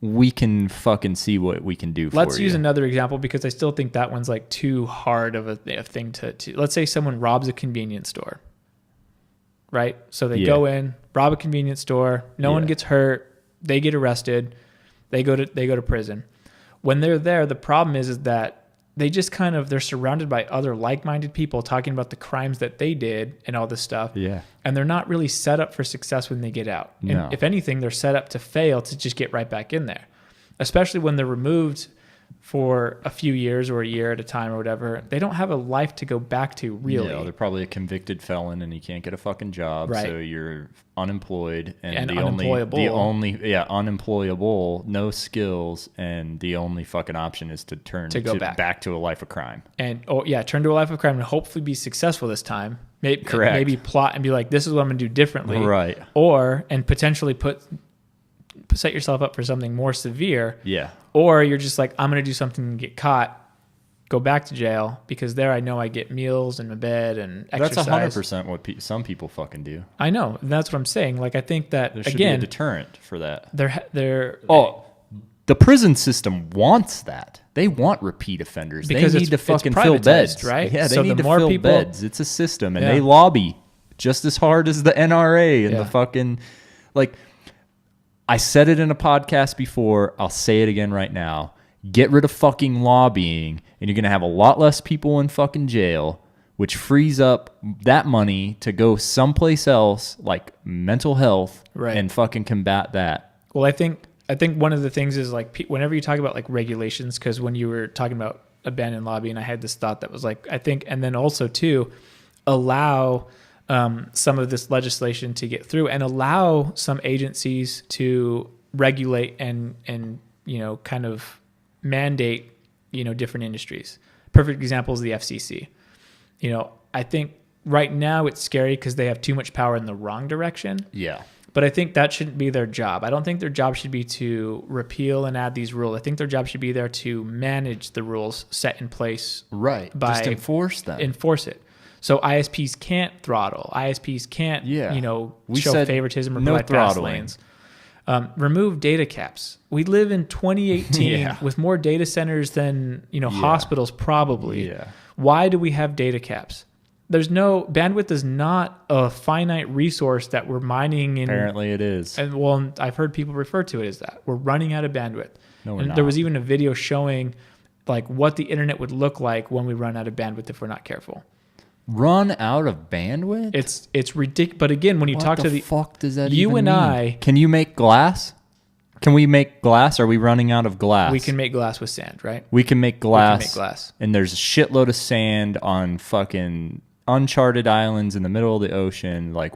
we can fucking see what we can do. Let's for use you. another example, because I still think that one's like too hard of a thing to. Let's say someone robs a convenience store, right? So they Yeah. go in, rob a convenience store. No one Yeah. gets hurt. They get arrested. They go to prison. When they're there, the problem is that they just they're surrounded by other like-minded people talking about the crimes that they did and all this stuff. Yeah. And they're not really set up for success when they get out. No. And if anything, they're set up to fail, to just get right back in there. Especially when they're removed for a few years or a year at a time or whatever, they don't have a life to go back to, really. Yeah, they're probably a convicted felon and you can't get a fucking job, Right. so you're unemployed and unemployable, no skills, and the only fucking option is to turn To go back. to a life of crime. And turn to a life of crime and hopefully be successful this time. Correct. Maybe plot and be like, this is what I'm gonna do differently. Right. And potentially set yourself up for something more severe. Yeah. Or you're just like, I'm going to do something and get caught, go back to jail, because there I know I get meals and a bed and exercise. That's 100% what some people fucking do. I know. And that's what I'm saying. Like, I think that, There should be a deterrent for that. The prison system wants that. They want repeat offenders. Because they need to it's fucking fill privatized, beds. right? Yeah, they So need the to more fill people- beds. It's a system, and Yeah. they lobby just as hard as the NRA and Yeah. the fucking, like, I said it in a podcast before. I'll say it again right now. Get rid of fucking lobbying, and you're going to have a lot less people in fucking jail, which frees up that money to go someplace else, like mental health, Right. and fucking combat that. Well, I think one of the things is, like, whenever you talk about like regulations, because when you were talking about abandoned lobbying, I had this thought that was like, I think, and then also too, allow some of this legislation to get through and allow some agencies to regulate and kind of mandate, different industries. Perfect example is the FCC. I think right now it's scary because they have too much power in the wrong direction. Yeah. But I think that shouldn't be their job. I don't think their job should be to repeal and add these rules. I think their job should be there to manage the rules set in place. Right. Just enforce them. Enforce it. So ISPs can't throttle. ISPs can't, show favoritism or provide fast lanes. Remove data caps. We live in 2018 with more data centers than, hospitals probably. Yeah. Why do we have data caps? Bandwidth is not a finite resource that we're mining. Apparently it is. And I've heard people refer to it as that. We're running out of bandwidth. No, we're and not. There was even a video showing like what the internet would look like when we run out of bandwidth if we're not careful. Run out of bandwidth? It's ridiculous. But again, when you talk to the fuck does that you even and mean? Can you make glass? Can we make glass? Are we running out of glass? We can make glass with sand, right? We can make glass. We can make glass. And there's a shitload of sand on fucking uncharted islands in the middle of the ocean. Like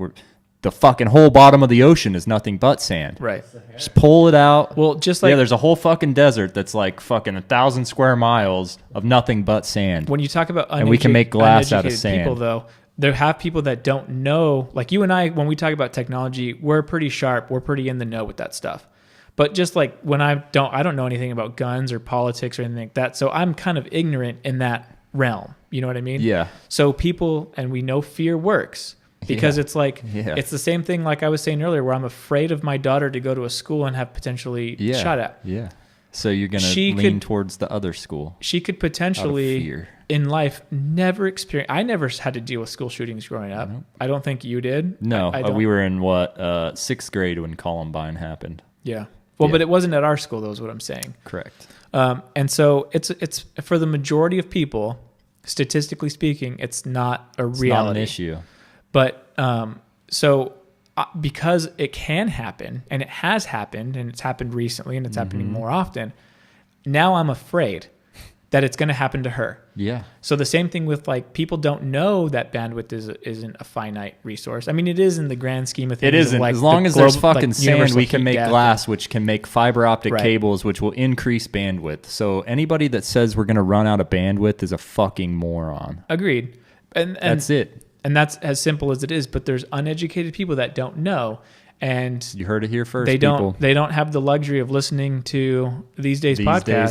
the fucking whole bottom of the ocean is nothing but sand. Right. Just pull it out. Well, just like there's a whole fucking desert that's like fucking 1,000 square miles of nothing but sand. When you talk about and we can make glass out of sand. People, though, there have people that don't know. Like you and I, when we talk about technology, we're pretty sharp. We're pretty in the know with that stuff. But just like when I don't know anything about guns or politics or anything like that. So I'm kind of ignorant in that realm. You know what I mean? Yeah. So and we know fear works because it's like, it's the same thing like I was saying earlier where I'm afraid of my daughter to go to a school and have potentially shot at. Yeah. So you're going to lean towards the other school. She could potentially in life never experience. I never had to deal with school shootings growing up. Nope. I don't think you did. No, we were in sixth grade when Columbine happened. Yeah. Well, but it wasn't at our school, though, is what I'm saying. Correct. And so it's for the majority of people, statistically speaking, it's not a reality. It's not an issue. But because it can happen, and it has happened, and it's happened recently, and it's happening more often, now I'm afraid that it's going to happen to her. Yeah. So the same thing with like people don't know that bandwidth isn't a finite resource. I mean, it is in the grand scheme of things. It isn't. Like as long as there's fucking sand, we can make death. glass, which can make fiber optic cables, which will increase bandwidth. So anybody that says we're going to run out of bandwidth is a fucking moron. Agreed. And that's it. And that's as simple as it is. But there's uneducated people that don't know. And you heard it here first. They don't have the luxury of listening to TheseDays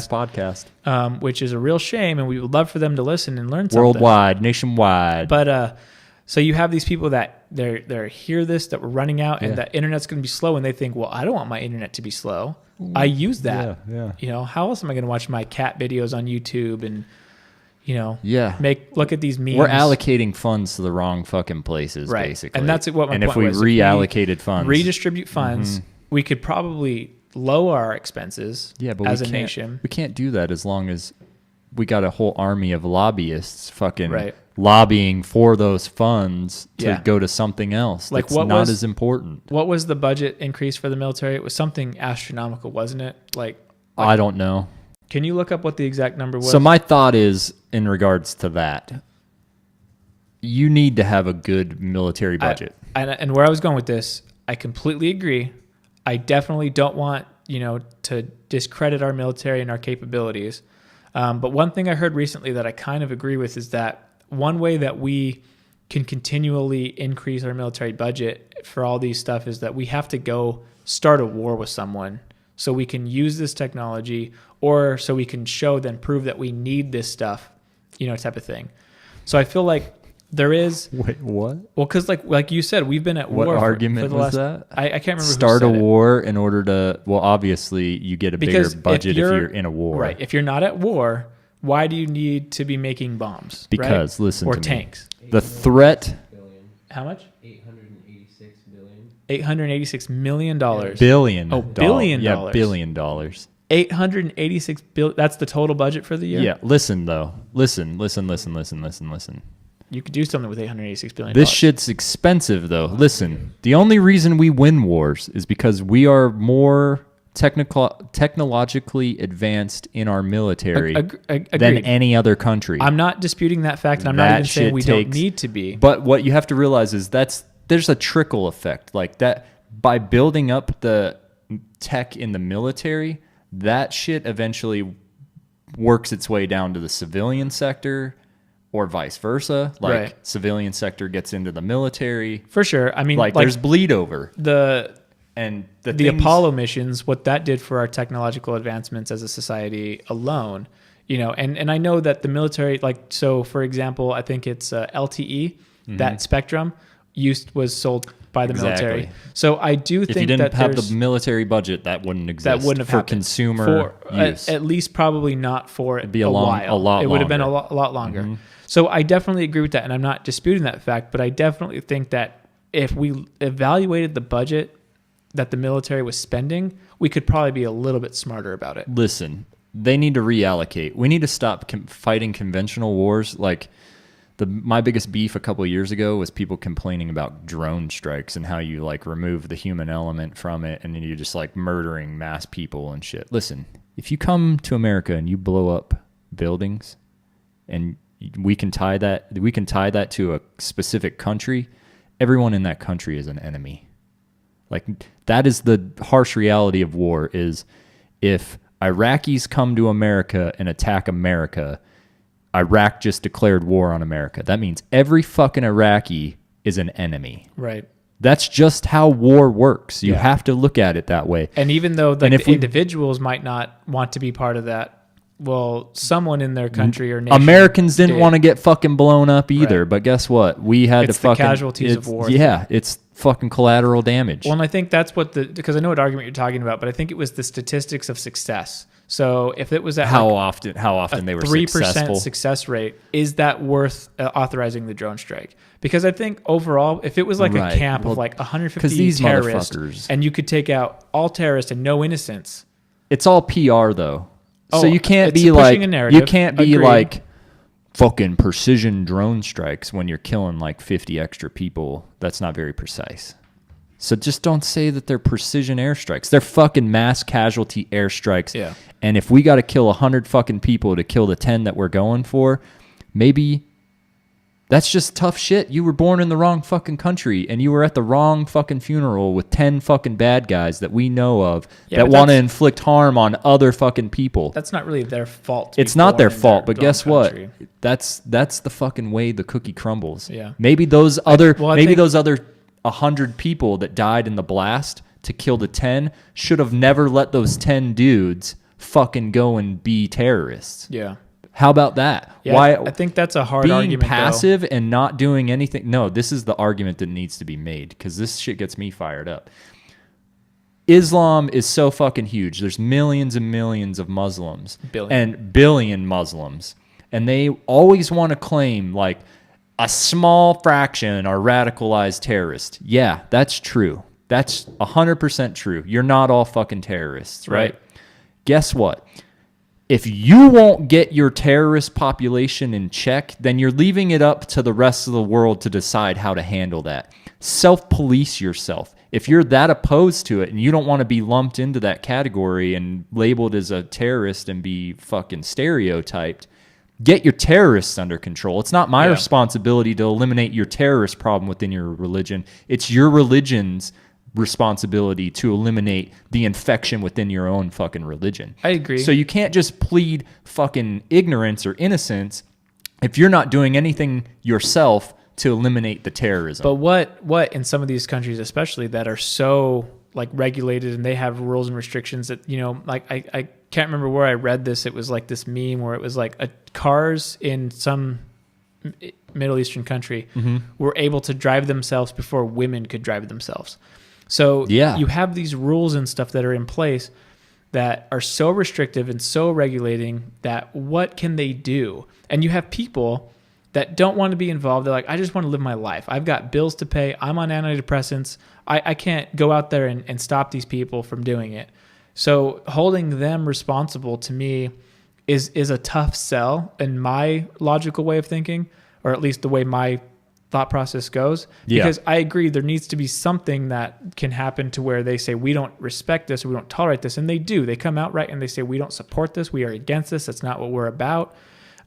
podcast, which is a real shame. And we would love for them to listen and learn something. Worldwide, nationwide. But so you have these people that they're hear this, that we're running out, and that internet's going to be slow, and they think, well, I don't want my internet to be slow. I use that. Yeah. How else am I going to watch my cat videos on YouTube and look at these memes? We're allocating funds to the wrong fucking places, basically. And that's what my point was. And if we reallocated funds, redistribute funds, we could probably lower our expenses as a nation. We can't do that as long as we got a whole army of lobbyists fucking lobbying for those funds to go to something else that's not as important. What was the budget increase for the military? It was something astronomical, wasn't it? Like I don't know. Can you look up what the exact number was? So my thought is, in regards to that, you need to have a good military budget. And where I was going with this, I completely agree. I definitely don't want, to discredit our military and our capabilities. But one thing I heard recently that I kind of agree with is that one way that we can continually increase our military budget for all these stuff is that we have to go start a war with someone so we can use this technology, or so we can prove that we need this stuff, type of thing. So I feel like there is. Wait, what? Well, because like you said, we've been at war. What argument for the was last, that? I can't remember. Start who a said it. war in order to. Well, obviously, you get a bigger budget if you're in a war. Right. If you're not at war, why do you need to be making bombs? Because listen or to tanks. Me. The threat. How much? $886 $886 million. Billion. Oh, $billion. Yeah, $1 billion. $886 billion. That's the total budget for the year? Yeah. Listen, though. Listen. You could do something with $886 billion. This shit's expensive, though. Listen, the only reason we win wars is because we are more technologically advanced in our military than any other country. I'm not disputing that fact, and I'm not even saying we don't need to be. But what you have to realize is there's a trickle effect. Like that, by building up the tech in the military, that shit eventually works its way down to the civilian sector, or vice versa. Like civilian sector gets into the military. For sure. I mean, like there's bleed over. The things, Apollo missions, what that did for our technological advancements as a society alone, and I know that the military, so for example, I think it's LTE, that spectrum was sold by the military. So I do think that if you didn't have the military budget, that wouldn't exist. That wouldn't have for happened. Consumer use. At least probably not for It'd be a lot. It would have been a lot longer. Mm-hmm. So I definitely agree with that, and I'm not disputing that fact, but I definitely think that if we evaluated the budget that the military was spending, we could probably be a little bit smarter about it. Listen, they need to reallocate. We need to stop fighting conventional wars. Like my biggest beef a couple of years ago was people complaining about drone strikes and how you remove the human element from it, and then you're just murdering mass people and shit. Listen, if you come to America and you blow up buildings, and we can tie that to a specific country, everyone in that country is an enemy. That is the harsh reality of war, is if Iraqis come to America and attack America, Iraq just declared war on America. That means every fucking Iraqi is an enemy. Right. That's just how war works. You have to look at it that way. And even though the individuals might not want to be part of that, well, someone in their country or nation. Americans didn't want to get fucking blown up either, but guess what? We had to fucking... It's the casualties of war. Yeah, it's fucking collateral damage. Well, and I think that's because I know what argument you're talking about, but I think it was the statistics of success. So if it was at how often they were 3% success rate, is that worth authorizing the drone strike? Because I think overall, if it was a camp of 150 terrorists, and you could take out all terrorists and no innocents, it's all PR though. So you can't be fucking precision drone strikes when you're killing 50 extra people. That's not very precise. So just don't say that they're precision airstrikes. They're fucking mass casualty airstrikes. Yeah. And if we got to kill 100 fucking people to kill the 10 that we're going for, maybe that's just tough shit. You were born in the wrong fucking country, and you were at the wrong fucking funeral with 10 fucking bad guys that we know of that want to inflict harm on other fucking people. That's not really their fault. It's not their fault, but guess what? That's the fucking way the cookie crumbles. Yeah. Maybe those other 100 people that died in the blast to kill the 10 should have never let those 10 dudes fucking go and be terrorists. Yeah. How about that? Yeah, why? I think that's a hard argument. Being passive and not doing anything. No, this is the argument that needs to be made, because this shit gets me fired up. Islam is so fucking huge. There's millions and millions of Muslims. Billion Muslims. And they always want to claim a small fraction are radicalized terrorists. Yeah, that's true. That's 100% true. You're not all fucking terrorists, right? Guess what? If you won't get your terrorist population in check, then you're leaving it up to the rest of the world to decide how to handle that. Self-police yourself. If you're that opposed to it and you don't want to be lumped into that category and labeled as a terrorist and be fucking stereotyped, get your terrorists under control. It's not my responsibility to eliminate your terrorist problem within your religion. It's your religion's responsibility to eliminate the infection within your own fucking religion. I agree. So you can't just plead fucking ignorance or innocence if you're not doing anything yourself to eliminate the terrorism. But what in some of these countries, especially that are so like regulated and they have rules and restrictions that, you know, like I can't remember where I read this. It was like this meme where it was like cars in some Middle Eastern country were able to drive themselves before women could drive themselves. So you have these rules and stuff that are in place that are so restrictive and so regulating that what can they do? And you have people that don't want to be involved. They're like, I just want to live my life. I've got bills to pay. I'm on antidepressants. I can't go out there and stop these people from doing it. So holding them responsible to me is a tough sell in my logical way of thinking, or at least the way my thought process goes. Because I agree there needs to be something that can happen to where they say, we don't respect this, or we don't tolerate this. And they do. They come out right and they say, we don't support this. We are against this. That's not what we're about.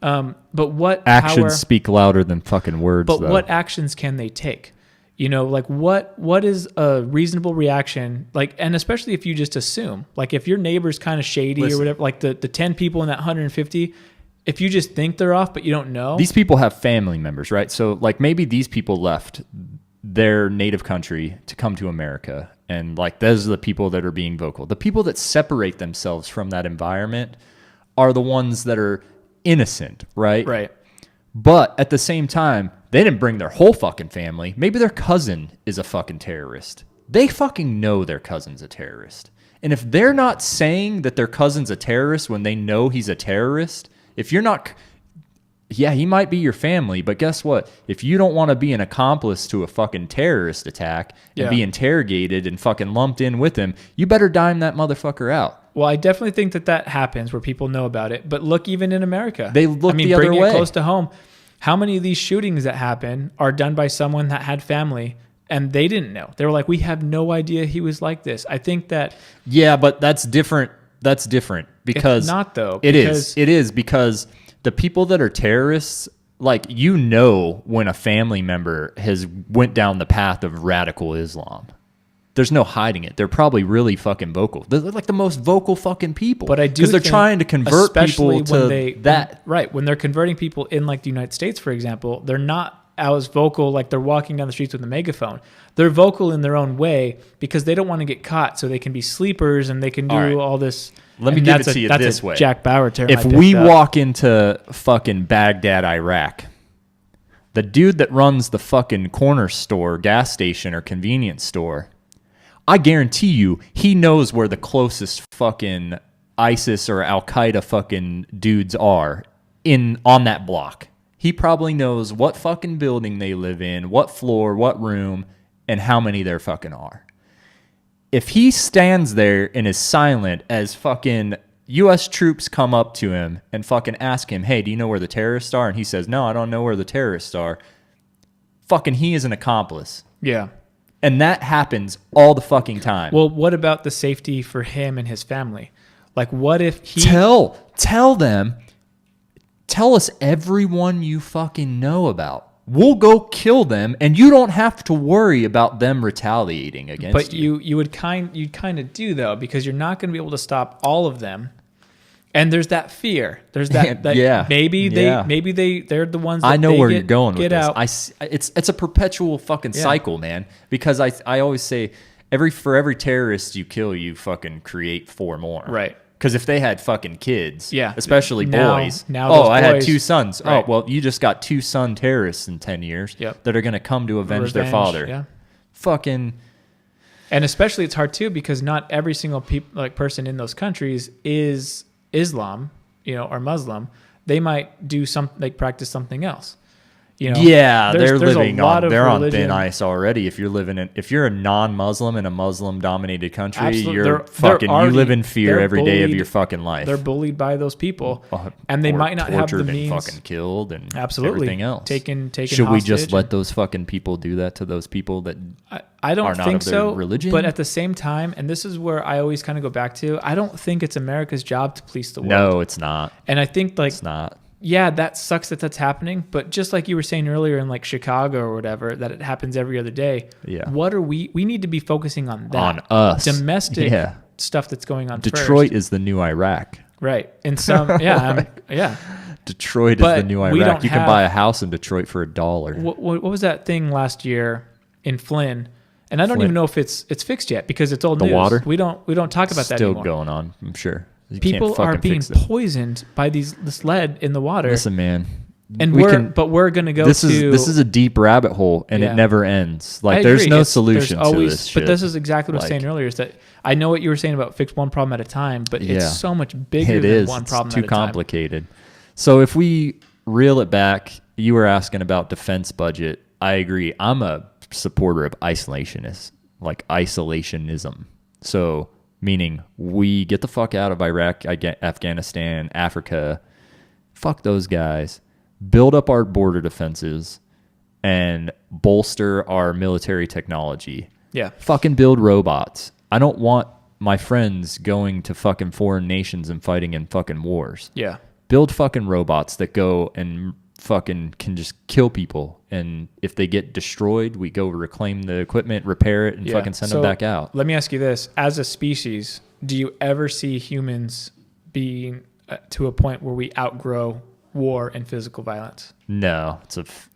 But what actions speak louder than fucking words. But though. What actions can they take? You know, like what is a reasonable reaction? Like, and especially if you just assume, like if your neighbor's kind of shady or whatever, like the 10 people in that 150, if you just think they're off, but you don't know. These people have family members, right? So like maybe these people left their native country to come to America. And like, those are the people that are being vocal. The people that separate themselves from that environment are the ones that are innocent, right? Right. But at the same time, they didn't bring their whole fucking family. Maybe their cousin is a fucking terrorist. They fucking know their cousin's a terrorist. And if they're not saying that their cousin's a terrorist when they know he's a terrorist, if you're not, he might be your family, but guess what? If you don't want to be an accomplice to a fucking terrorist attack and be interrogated and fucking lumped in with him, you better dime that motherfucker out. Well, I definitely think that happens where people know about it. But look, even in America, they look the other way. Bringing it close to home, how many of these shootings that happen are done by someone that had family and they didn't know? They were like, we have no idea he was like this. I think that... Yeah, but that's different. That's different because... It's not, though. It is because the people that are terrorists, like, you know when a family member has went down the path of radical Islam. There's no hiding it. They're probably really fucking vocal. They're like the most vocal fucking people. But I do, because they're trying to convert people to that. Right. When they're converting people in like the United States, for example, they're not as vocal like they're walking down the streets with a megaphone. They're vocal in their own way because they don't want to get caught, so they can be sleepers and they can do all this. Let me give it to you this way. Jack Bauer term. If we walk into fucking Baghdad, Iraq, the dude that runs the fucking corner store, gas station, or convenience store, I guarantee you, he knows where the closest fucking ISIS or Al-Qaeda fucking dudes are on that block. He probably knows what fucking building they live in, what floor, what room, and how many there fucking are. If he stands there and is silent as fucking U.S. troops come up to him and fucking ask him, hey, do you know where the terrorists are? And he says, no, I don't know where the terrorists are. Fucking he is an accomplice. Yeah. And that happens all the fucking time. Well, what about the safety for him and his family? Like, what if he... Tell them, tell us everyone you fucking know about. We'll go kill them, and you don't have to worry about them retaliating against you. But you'd kind of do, though, because you're not going to be able to stop all of them. And there's that fear. There's that maybe they're the ones that I know where you're going with out. this. It's a perpetual fucking cycle, man. Because I always say for every terrorist you kill, you fucking create 4 more. Right. Because if they had fucking kids, yeah, especially boys. I had 2 sons. Right. Oh, well, you just got 2 son terrorists in 10 years that are going to come to avenge their father. Yeah. Fucking. And especially it's hard too because not every single person in those countries is Islam, or Muslim. They might do practice something else. You know, Yeah, there's they're a living lot on of they're on religion. thin ice already. If you're a non-Muslim in a Muslim-dominated country, Absolutely. you're They're fucking you already- live in fear they're every day of bullied. your fucking life. They're bullied by those people, and they Or might not have the tortured and means. fucking killed and Absolutely. everything else. Taken Should we just hostage let and- those fucking people do that to those people that I don't are not think of their so. religion? But at the same time, and this is where I always kind of go back to, I don't think it's America's job to police the world. No, it's not. And I think like It's not. yeah, that sucks that that's happening. But just like you were saying earlier in like Chicago or whatever, that it happens every other day. Yeah. What are we need to be focusing on that. On us. Domestic Yeah. stuff that's going on Detroit first. is the new Iraq. Right. In some, yeah. Detroit But is the new we Iraq. don't You can have- buy a house in Detroit for $1. What was that thing last year in Flynn? And I don't Flint. even know if it's fixed yet because it's old The news. water? We don't talk about that Still anymore. going on, I'm sure. You People can't are fucking being fix it. poisoned by this lead in the water. Listen, man. And we we're can- we're gonna go this to is a deep rabbit hole, and Yeah. it never ends. I Like there's agree. no There's solution always, to this shit. But this is exactly what I was Like- saying earlier. Is that I know what you were saying about fix one problem at a time, but Yeah. it's so much bigger It than is. one It's problem too at a time. complicated. So if we reel it back, you were asking about defense budget. I agree. I'm a supporter of isolationism. So meaning we get the fuck out of Iraq, Afghanistan, Africa. Fuck those guys. Build up our border defenses and bolster our military technology. Yeah. Fucking build robots. I don't want my friends going to fucking foreign nations and fighting in fucking wars. Yeah. Build fucking robots that go and fucking can just kill people. And if they get destroyed, we go reclaim the equipment, repair it, and Yeah. fucking send So, them back out. Let me ask you this: as a species, do you ever see humans being to a point where we outgrow war and physical violence? No,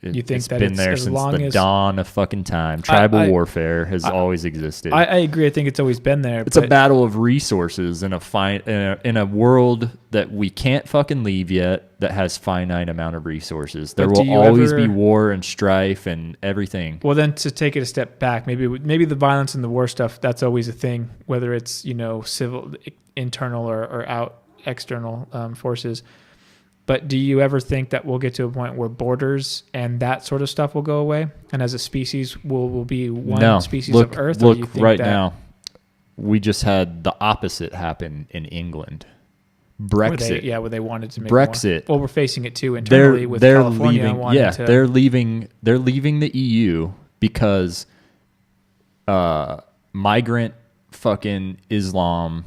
You think it's that been it's there as since long the as- dawn of fucking time. Tribal I- warfare has always existed. I agree. I think it's always been there. It's a battle of resources in a world that we can't fucking leave yet, that has finite amount of resources. There But do will you always ever- be war and strife and everything. Well, then to take it a step back, maybe the violence and the war stuff, that's always a thing, whether it's, civil, internal or out external forces. But do you ever think that we'll get to a point where borders and that sort of stuff will go away? And as a species, we'll be one species look, of Earth? Or Look, do you think right that now, we just had the opposite happen in England. Brexit. where they wanted to make Brexit. More. Well, we're facing it too internally with California leaving. wanting Yeah, to. they're leaving the EU because migrant fucking Islam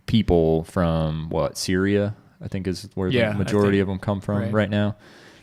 people from Syria, I think is where Yeah, the I majority think- of them come from right. now.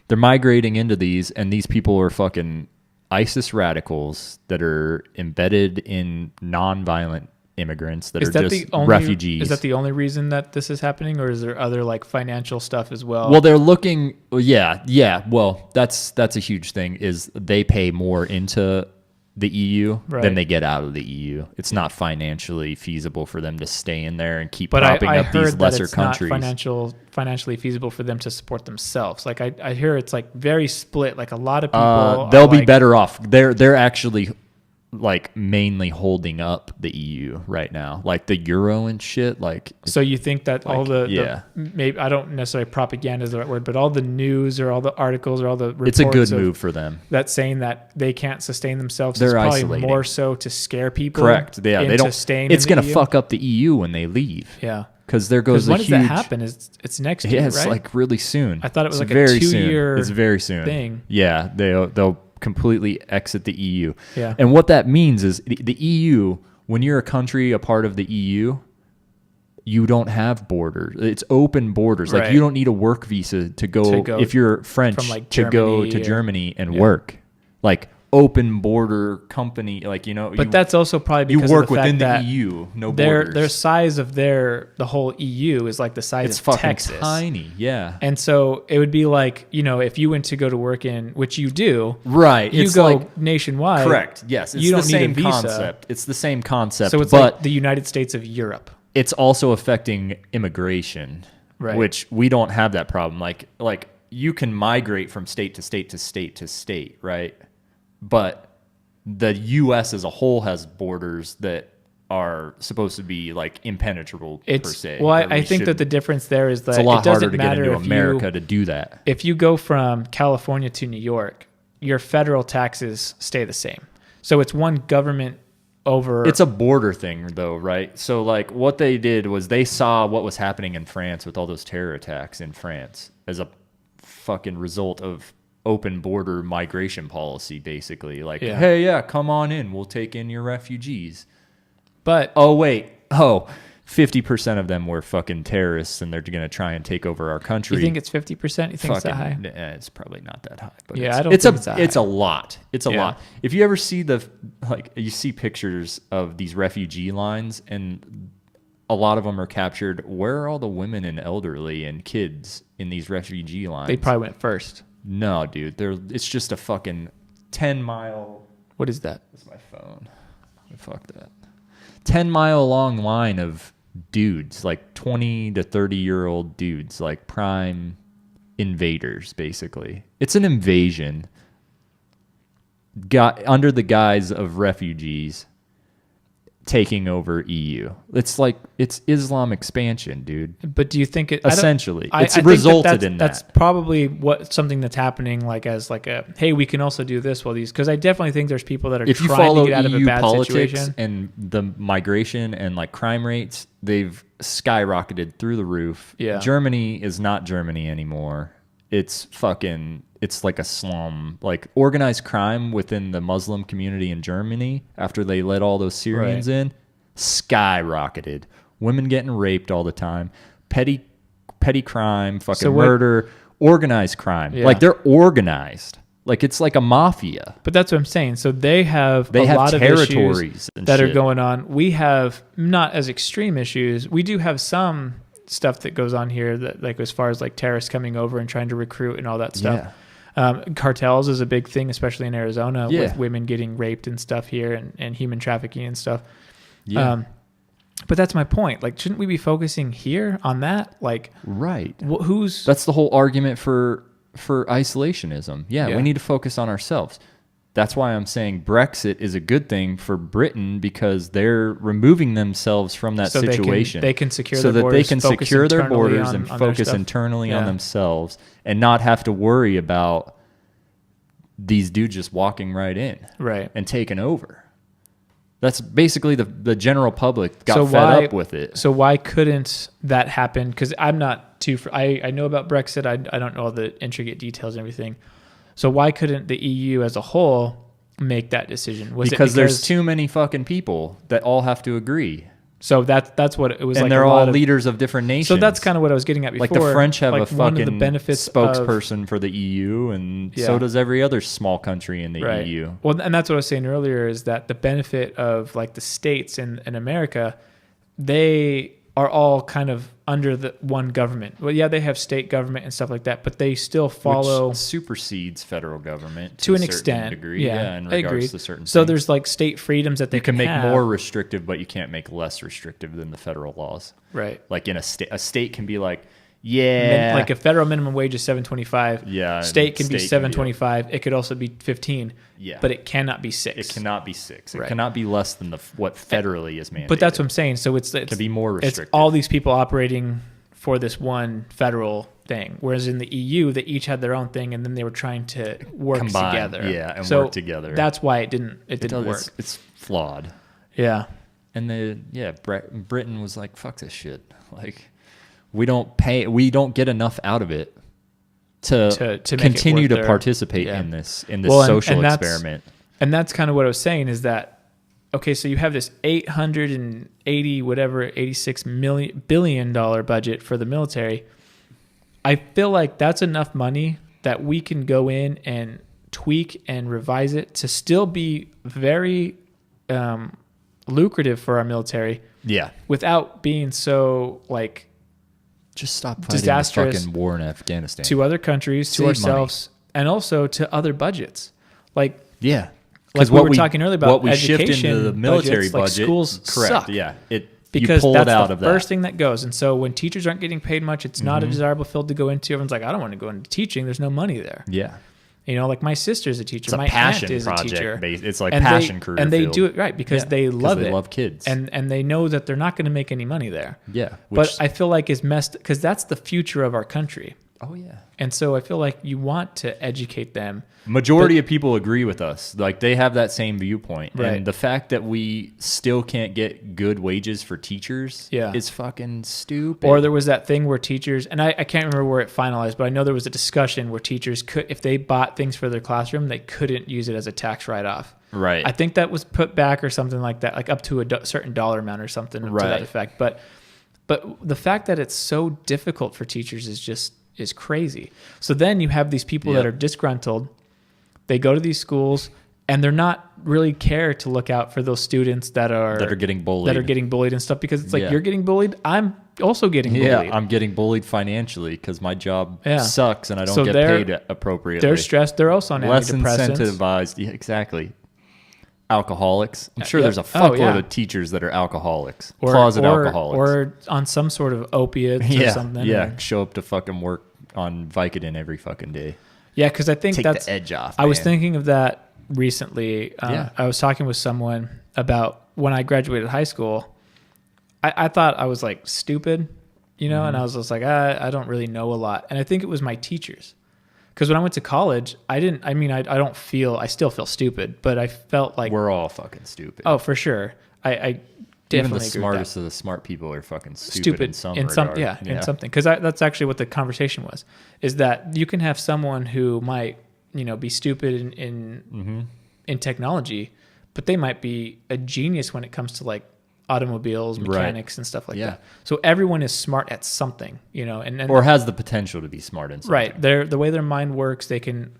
They're migrating into these, and these people are fucking ISIS radicals that are embedded in non-violent immigrants that Is are that just the only refugees. Is that the only reason that this is happening, or is there other like financial stuff as well? Well, they're looking. Yeah. Well, that's a huge thing. Is they pay more into the EU Right. than they get out of the EU. It's not financially feasible for them to stay in there and keep but propping I up heard these that lesser it's countries. not financially feasible for them to support themselves. Like I hear it's like very split. Like a lot of people, They'll are be like, better off. They're actually like mainly holding up the EU right now, like the euro and shit. Like So you think that all yeah. maybe I don't necessarily propaganda is the right word, but all the news or all the articles or all the reports it's a good of move for them. that saying that they can't sustain themselves They're is probably isolating. more so to scare people. Correct. Yeah, they into don't. staying It's in the gonna EU. fuck up the EU when they leave. Yeah. Because there goes Because when a does huge. that happen? It's next year, Yeah, it's right? like really soon. I thought it was It's like a very 2-year soon. It's very soon thing. Yeah, they'll completely exit the EU. Yeah. And what that means is the EU, when you're a country, a part of the EU, you don't have borders. It's open borders. Like Right. you don't need a work visa to go if you're French from, like, to go Germany to or- Germany and Yeah. work. Like open border company, like But that's also probably you because work of the fact within the that EU, no their borders. size of the whole EU is like the size It's of fucking Texas. tiny. Yeah. And so it would be like, if you went to go to work in, which you do, Right. you It's go like nationwide. correct. Yes. It's you don't the same need a visa. concept. It's the same concept. So it's but like the United States of Europe. it's also affecting immigration, Right. which we don't have that problem. Like you can migrate from state to state to state to state, right? But the U.S. as a whole has borders that are supposed to be like impenetrable per se. Well, I think that the diffence there is that it's a lot it doesn't harder to get matter into if America to do that. If you go from California to New York, your federal taxes stay the same. So it's one government over. It's a border thing though, right? So like what they did was they saw what was happening in France with all those terror attacks in France as a fucking result of open border migration policy, basically. Like, hey, yeah, come on in. We'll take in your refugees. But 50% of them were fucking terrorists, and they're going to try and take over our country. You think it's 50%? You think it's that high? It's probably not that high. But I don't think it's that high. It's a lot. It's a lot. If you ever see you see pictures of these refugee lines, and a lot of them are captured. Where are all the women and elderly and kids in these refugee lines? They probably went first. No, dude. It's just a fucking 10-mile. What is that? That's my phone. Fuck that. 10-mile long line of dudes, like 20 to 30-year-old dudes, like prime invaders, basically. It's an invasion under the guise of refugees taking over EU. It's like it's Islam expansion, dude. But do you think it essentially I resulted in that? That's probably something that's happening, like as like a hey, we can also do this while these, because I definitely think there's people that are if you trying follow to get out EU of a bad politics situation. And the migration and like crime rates, they've skyrocketed through the roof. Yeah. Germany is not Germany anymore. It's like a slum, like organized crime within the Muslim community in Germany after they let all those Syrians in, skyrocketed. Women getting raped all the time, petty crime, murder, organized crime. Yeah. Like they're organized. Like it's like a mafia. But that's what I'm saying. So they have a lot of issues that are going on. We have not as extreme issues. We do have some stuff that goes on here that, like, as far as like terrorists coming over and trying to recruit and all that stuff. Cartels is a big thing, especially in Arizona, with women getting raped and stuff here, and human trafficking and stuff. But that's my point. Like, shouldn't we be focusing here on that? Like, right. That's the whole argument for isolationism. Yeah, we need to focus on ourselves. That's why I'm saying Brexit is a good thing for Britain, because they're removing themselves from that situation. They can secure so their that borders, they can secure their borders and on focus internally on themselves, and not have to worry about these dudes just walking right in and taking over. That's basically the general public got fed up with it. So why couldn't that happen? Because I'm not too... I know about Brexit. I don't know all the intricate details and everything. So why couldn't the EU as a whole make that decision? Because there's too many fucking people that all have to agree. So that's what it was. And like they're all leaders of different nations. So that's kind of what I was getting at before. Like the French have a fucking benefits spokesperson for the EU, and so does every other small country in the EU. Well, and that's what I was saying earlier, is that the benefit of like the states in America, they are all kind of under the one government. Well, yeah, they have state government and stuff like that, but they still follow... Which supersedes federal government to an extent. Degree. Yeah, in regards to certain So things. there's like state freedoms that they can make have. more restrictive, but you can't make less restrictive than the federal laws. Right. Like in a state can be like, like a federal minimum wage is $7.25. Yeah. State can be $7.25. It could also be $15. Yeah. But it cannot be $6. It cannot be $6. It cannot be less than what federally is mandated. But that's what I'm saying. So it can be more restrictive. It's all these people operating for this one federal thing. Whereas in the EU, they each had their own thing, and then they were trying to work together. Yeah, and work together. That's why it didn't work. It's flawed. Yeah. And Britain was like, fuck this shit. Like, we don't get enough out of it to continue to participate in this social experiment. And that's kind of what I was saying, is that, okay, so you have this $86 billion budget for the military. I feel like that's enough money that we can go in and tweak and revise it to still be very lucrative for our military. Yeah. Without being so like just stop fighting this fucking war in Afghanistan. To other countries, to ourselves, and also to other budgets. Like because we were talking earlier about what we shift into the military budget, like schools suck. Yeah, because you pull that's it out the of first thing that goes. And so when teachers aren't getting paid much, it's not a desirable field to go into. Everyone's like, I don't want to go into teaching. There's no money there. Yeah. You know, like my sister's a teacher. It's a my passion aunt is project. a teacher. It's like And passion career and they field. do it right because they love it. They love kids. And they know that they're not going to make any money there. Yeah. But I feel like is messed because that's the future of our country. Oh, yeah. And so I feel like you want to educate them. Majority of people agree with us. Like they have that same viewpoint. Right. And the fact that we still can't get good wages for teachers is fucking stupid. Or there was that thing where teachers, and I can't remember where it finalized, but I know there was a discussion where teachers could, if they bought things for their classroom, they couldn't use it as a tax write-off. Right. I think that was put back or something like that, like up to a certain dollar amount or something to that effect. But the fact that it's so difficult for teachers is crazy. So then you have these people that are disgruntled. They go to these schools and they're not really care to look out for those students that are getting bullied. And stuff because it's like you're getting bullied. I'm also getting bullied. Yeah, I'm getting bullied financially because my job sucks and I don't get paid appropriately. They're stressed. They're also on less antidepressants. incentivized. Yeah, exactly. Alcoholics. I'm sure there's a fuckload of teachers that are alcoholics, closet alcoholics, or on some sort of opiates or something. Yeah, show up to fucking work on Vicodin every fucking day. Yeah, because I think Take that's the edge off. I was thinking of that recently. I was talking with someone about when I graduated high school. I thought I was like stupid, you know, and I was just like, I don't really know a lot. And I think it was my teachers. Because when I went to college, I still feel stupid, but I felt like we're all fucking stupid. Oh, for sure. I definitely even the agree smartest with of the smart people are fucking stupid in some in regard. in something. Because that's actually what the conversation was. Is that you can have someone who might be stupid in technology, but they might be a genius when it comes to like automobiles, mechanics, and stuff like that. So everyone is smart at something, and or has the potential to be smart in something. Right. The way their mind works, they can.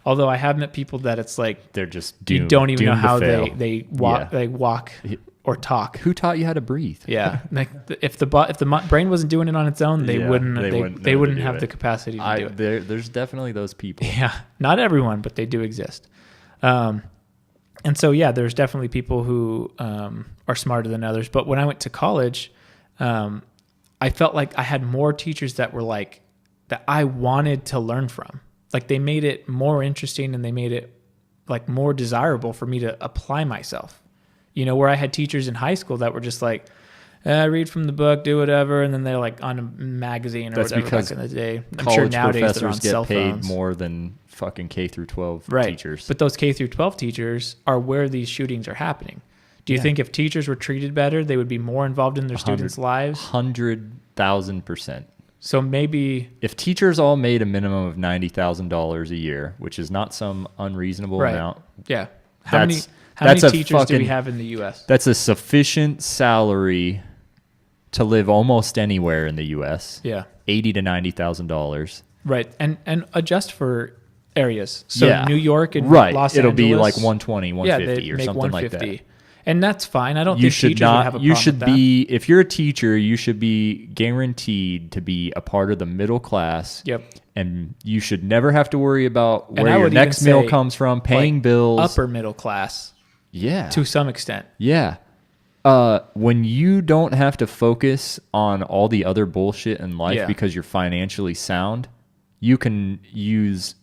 Although I have met people that it's like they're just doomed, you don't even know how fail. they walk or talk. Who taught you how to breathe? Yeah. Like if the brain wasn't doing it on its own, they wouldn't have the capacity to do it. There's definitely those people. Yeah. Not everyone, but they do exist. And so, there's definitely people who are smarter than others. But when I went to college, I felt like I had more teachers that were like, that I wanted to learn from. Like they made it more interesting and they made it like more desirable for me to apply myself. Where I had teachers in high school that were just like, read from the book, do whatever. And then they're like on a magazine or whatever back in the day. I'm sure nowadays they're on cell phones. Get paid more than fucking K through 12 teachers. But those K through 12 teachers are where these shootings are happening. Do you think if teachers were treated better, they would be more involved in their students' lives? 100,000%. So maybe if teachers all made a minimum of $90,000 a year, which is not some unreasonable amount. Yeah. How many teachers do we have in the U.S.? That's a sufficient salary to live almost anywhere in the U.S. Yeah. $80,000 to $90,000. Right. And adjust for areas. So New York and Los Angeles. It'll be like 120, 150 or something like that. And that's fine. I don't think teachers would have a problem with that. If you're a teacher, you should be guaranteed to be a part of the middle class. Yep. And you should never have to worry about where your next meal comes from, paying bills. Upper middle class. Yeah. To some extent. Yeah. When you don't have to focus on all the other bullshit in life because you're financially sound, you can use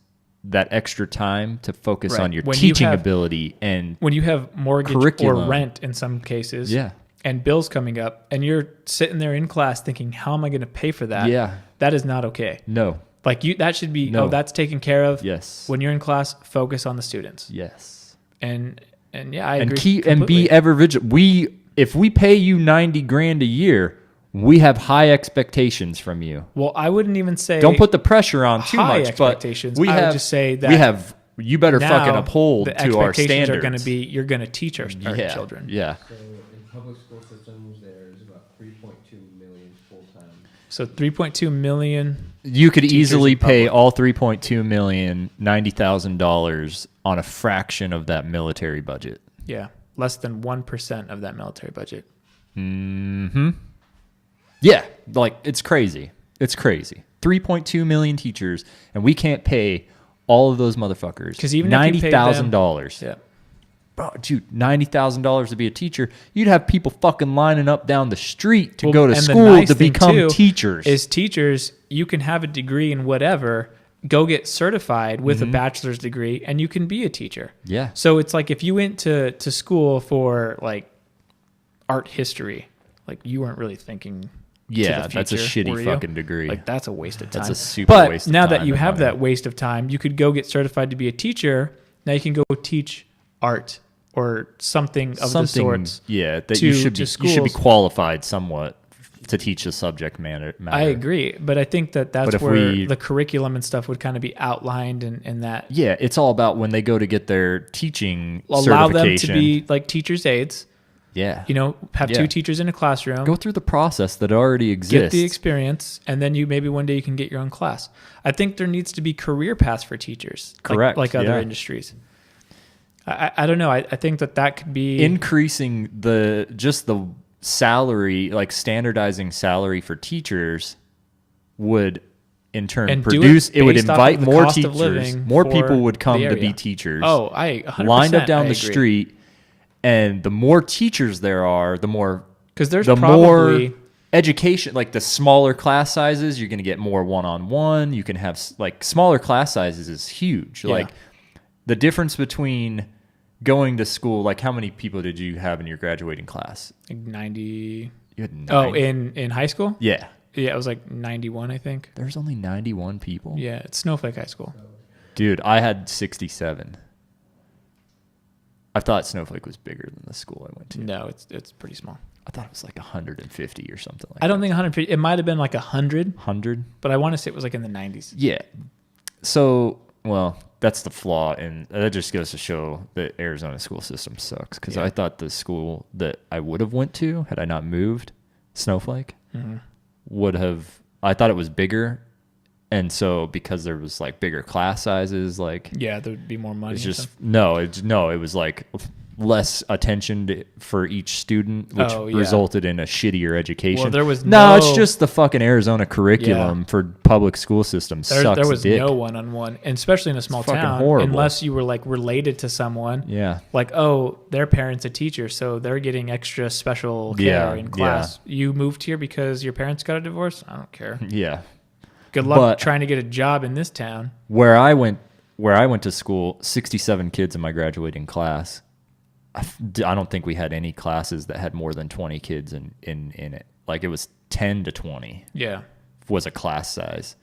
that extra time to focus on your teaching ability. And when you have mortgage curriculum. Or rent in some cases Yeah. and bills coming up and you're sitting there in class thinking, how am I going to pay for that? Yeah. That is not okay. No. Like that should be, that's taken care of. Yes. When you're in class, focus on the students. Yes. And I agree. And be ever vigilant. If we pay you $90,000 a year, we have high expectations from you. Well, I wouldn't even say don't put the pressure on too much, expectations. But I would just say that you better fucking uphold to our standards. The expectations are going to be you're going to teach our children. Yeah. So in public school systems, there's about 3.2 million full time. So 3.2 million. You could easily pay all 3.2 million $90,000 on a fraction of that military budget. Yeah, less than 1% of that military budget. Mm-hmm. Yeah, like it's crazy. It's crazy. 3.2 million teachers, and we can't pay all of those motherfuckers. Because even $90,000. Yeah. Bro, dude, $90,000 to be a teacher, you'd have people fucking lining up down the street to go to school to become teachers. Is teachers, you can have a degree in whatever, go get certified with a bachelor's degree and you can be a teacher. Yeah. So it's like if you went to school for like art history, like you weren't really thinking. Yeah, to the that's a future, were shitty you? fucking degree. Like that's a waste of time. That's a super but waste of now time that you and have money. that waste of time, you could go get certified to be a teacher. Now you can go teach art or something of the sorts. Yeah, that to- you should to be schools. qualified somewhat to teach the subject matter. I agree, but I think But that's if where we- the curriculum and stuff would kind of be outlined and that Yeah, it's all about when they go to get their teaching allow them to certification. be like teachers' aides. Yeah. You know, have Yeah. two teachers in a classroom. Go through the process that already Get exists. the experience, and then you maybe one day you can get your own class. I think there needs to be career paths for teachers, Correct, like other yeah. industries. I don't know. I think that could be Increasing the salary, like standardizing salary for teachers would in turn And do produce it it would based off invite of the more cost of teachers. living More for people would come the to be area. teachers. Oh, I 100% lined up down I the agree. street, and the more teachers there are, the more because there's the probably more education, like the smaller class sizes, you're going to get more one-on-one. You can have like smaller class sizes is huge. Yeah. Like the difference between going to school, like how many people did you have in your graduating class? like 90. You had 9. Oh, in high school? Yeah. Yeah, it was like 91, I think. There's only 91 people. Yeah, it's Snowflake High School. Dude, I had 67. I thought Snowflake was bigger than the school I went to. No, it's pretty small. I thought it was like 150 or something like I don't think 150. It might have been like 100, 100. but I want to say it was like in the 90s. Yeah. So, well, that's the flaw, and that just goes to show that Arizona school system sucks. Because Yeah. I thought the school that I would have went to had I not moved, Snowflake, would have. I thought it was bigger, and so because there was like bigger class sizes, like Yeah, there would be more money. it's and just stuff. it was like less attention for each student, which Oh, yeah. resulted in a shittier education. Well, there was it's no- just the fucking Arizona curriculum for public school systems sucks There was dick. no one-on-one, and especially in a small fucking town, horrible. unless you were like related to someone. Yeah. Like, oh, their parent's a teacher, so they're getting extra special care Yeah, in class. You moved here because your parents got a divorce? I don't care. Yeah. Good luck But- trying to get a job in this town. Where I went to school, 67 kids in my graduating class. I don't think we had any classes that had more than 20 kids in it. Like it was 10 to 20 Yeah. was a class size.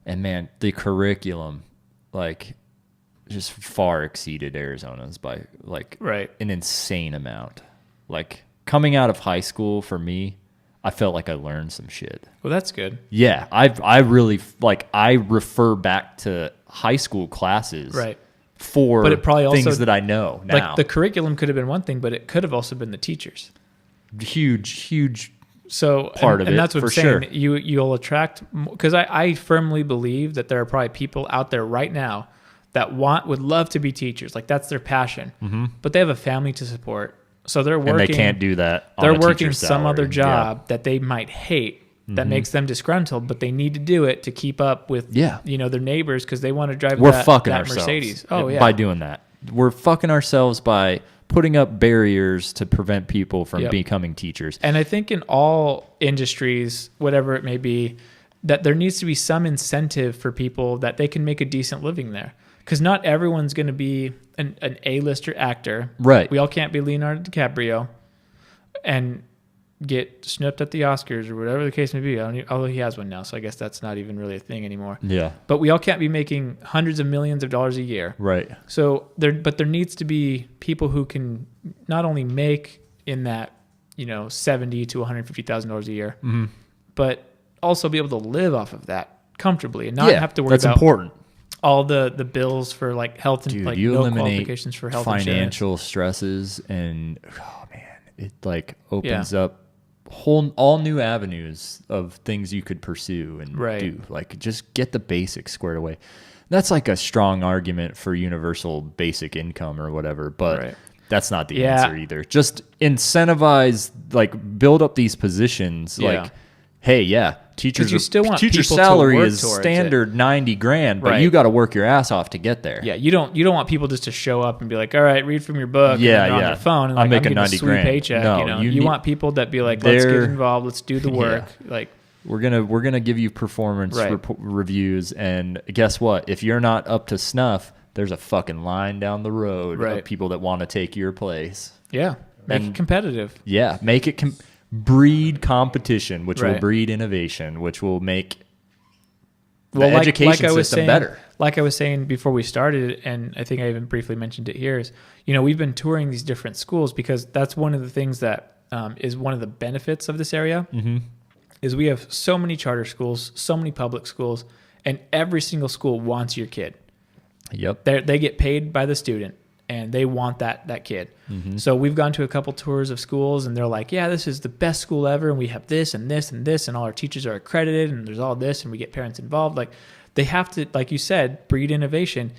And man, the curriculum like just far exceeded Arizona's by like Right. an insane amount. Like coming out of high school for me, I felt like I learned some shit. Well, that's good. Yeah, I really like I refer back to high school classes Right. for But it probably also- things that I know now. Like the curriculum could have been one thing, but it could have also been the teachers. huge So part of and it, that's what for I'm saying. sure. You'll attract, because I firmly believe that there are probably people out there right now that would love to be teachers. Like that's their passion, but they have a family to support, so they're working. and they can't do that. They're on a working teacher's some other salary. job that they might hate, that makes them disgruntled, but they need to do it to keep up with Yeah. their neighbors because they want to drive We're that, fucking that ourselves. Mercedes. Oh yeah, by doing that, we're fucking ourselves by putting up barriers to prevent people from Yep. becoming teachers. And I think in all industries, whatever it may be, that there needs to be some incentive for people that they can make a decent living there. Because not everyone's going to be an A-lister actor. Right. We all can't be Leonardo DiCaprio and get snipped at the Oscars or whatever the case may be. Although he has one now, so I guess that's not even really a thing anymore. Yeah. But we all can't be making hundreds of millions of dollars a year. Right. So there needs to be people who can not only make in that, $70,000 to $150,000 a year, but also be able to live off of that comfortably and not have to worry that's about important. all the bills for like health and Dude, like you no eliminate qualifications for health insurance. financial stresses, and oh man, it like opens up all new avenues of things you could pursue and Right. do. Like just get the basics squared away. That's like a strong argument for universal basic income or whatever, but Right. that's not the Yeah. answer either. Just incentivize, like build up these positions. Yeah. Like, hey, yeah, teachers. you still want teacher people to salary work is towards it. standard $90,000, but Right. you got to work your ass off to get there. Yeah, you don't want people just to show up and be like, all right, read from your book. Yeah, and then they're on yeah. their phone and I'm like, making getting a 90 sweet grand. paycheck. No, you you need- want people that be like, let's get They're- involved, let's do the work. Like, We're gonna give you performance reviews, and guess what? If you're not up to snuff, there's a fucking line down the road of people that want to take your place. Yeah, make it competitive. Yeah, make it breed competition, which will breed innovation, which will make the education system better. Like I was saying before we started, and I think I even briefly mentioned it here, is, we've been touring these different schools because that's one of the things that is one of the benefits of this area, is we have so many charter schools, so many public schools, and every single school wants your kid. Yep. They get paid by the student, and they want that kid. So we've gone to a couple tours of schools, and they're like, yeah, this is the best school ever, and we have this and this and this, and all our teachers are accredited, and there's all this, and we get parents involved. Like, they have to, like you said, breed innovation.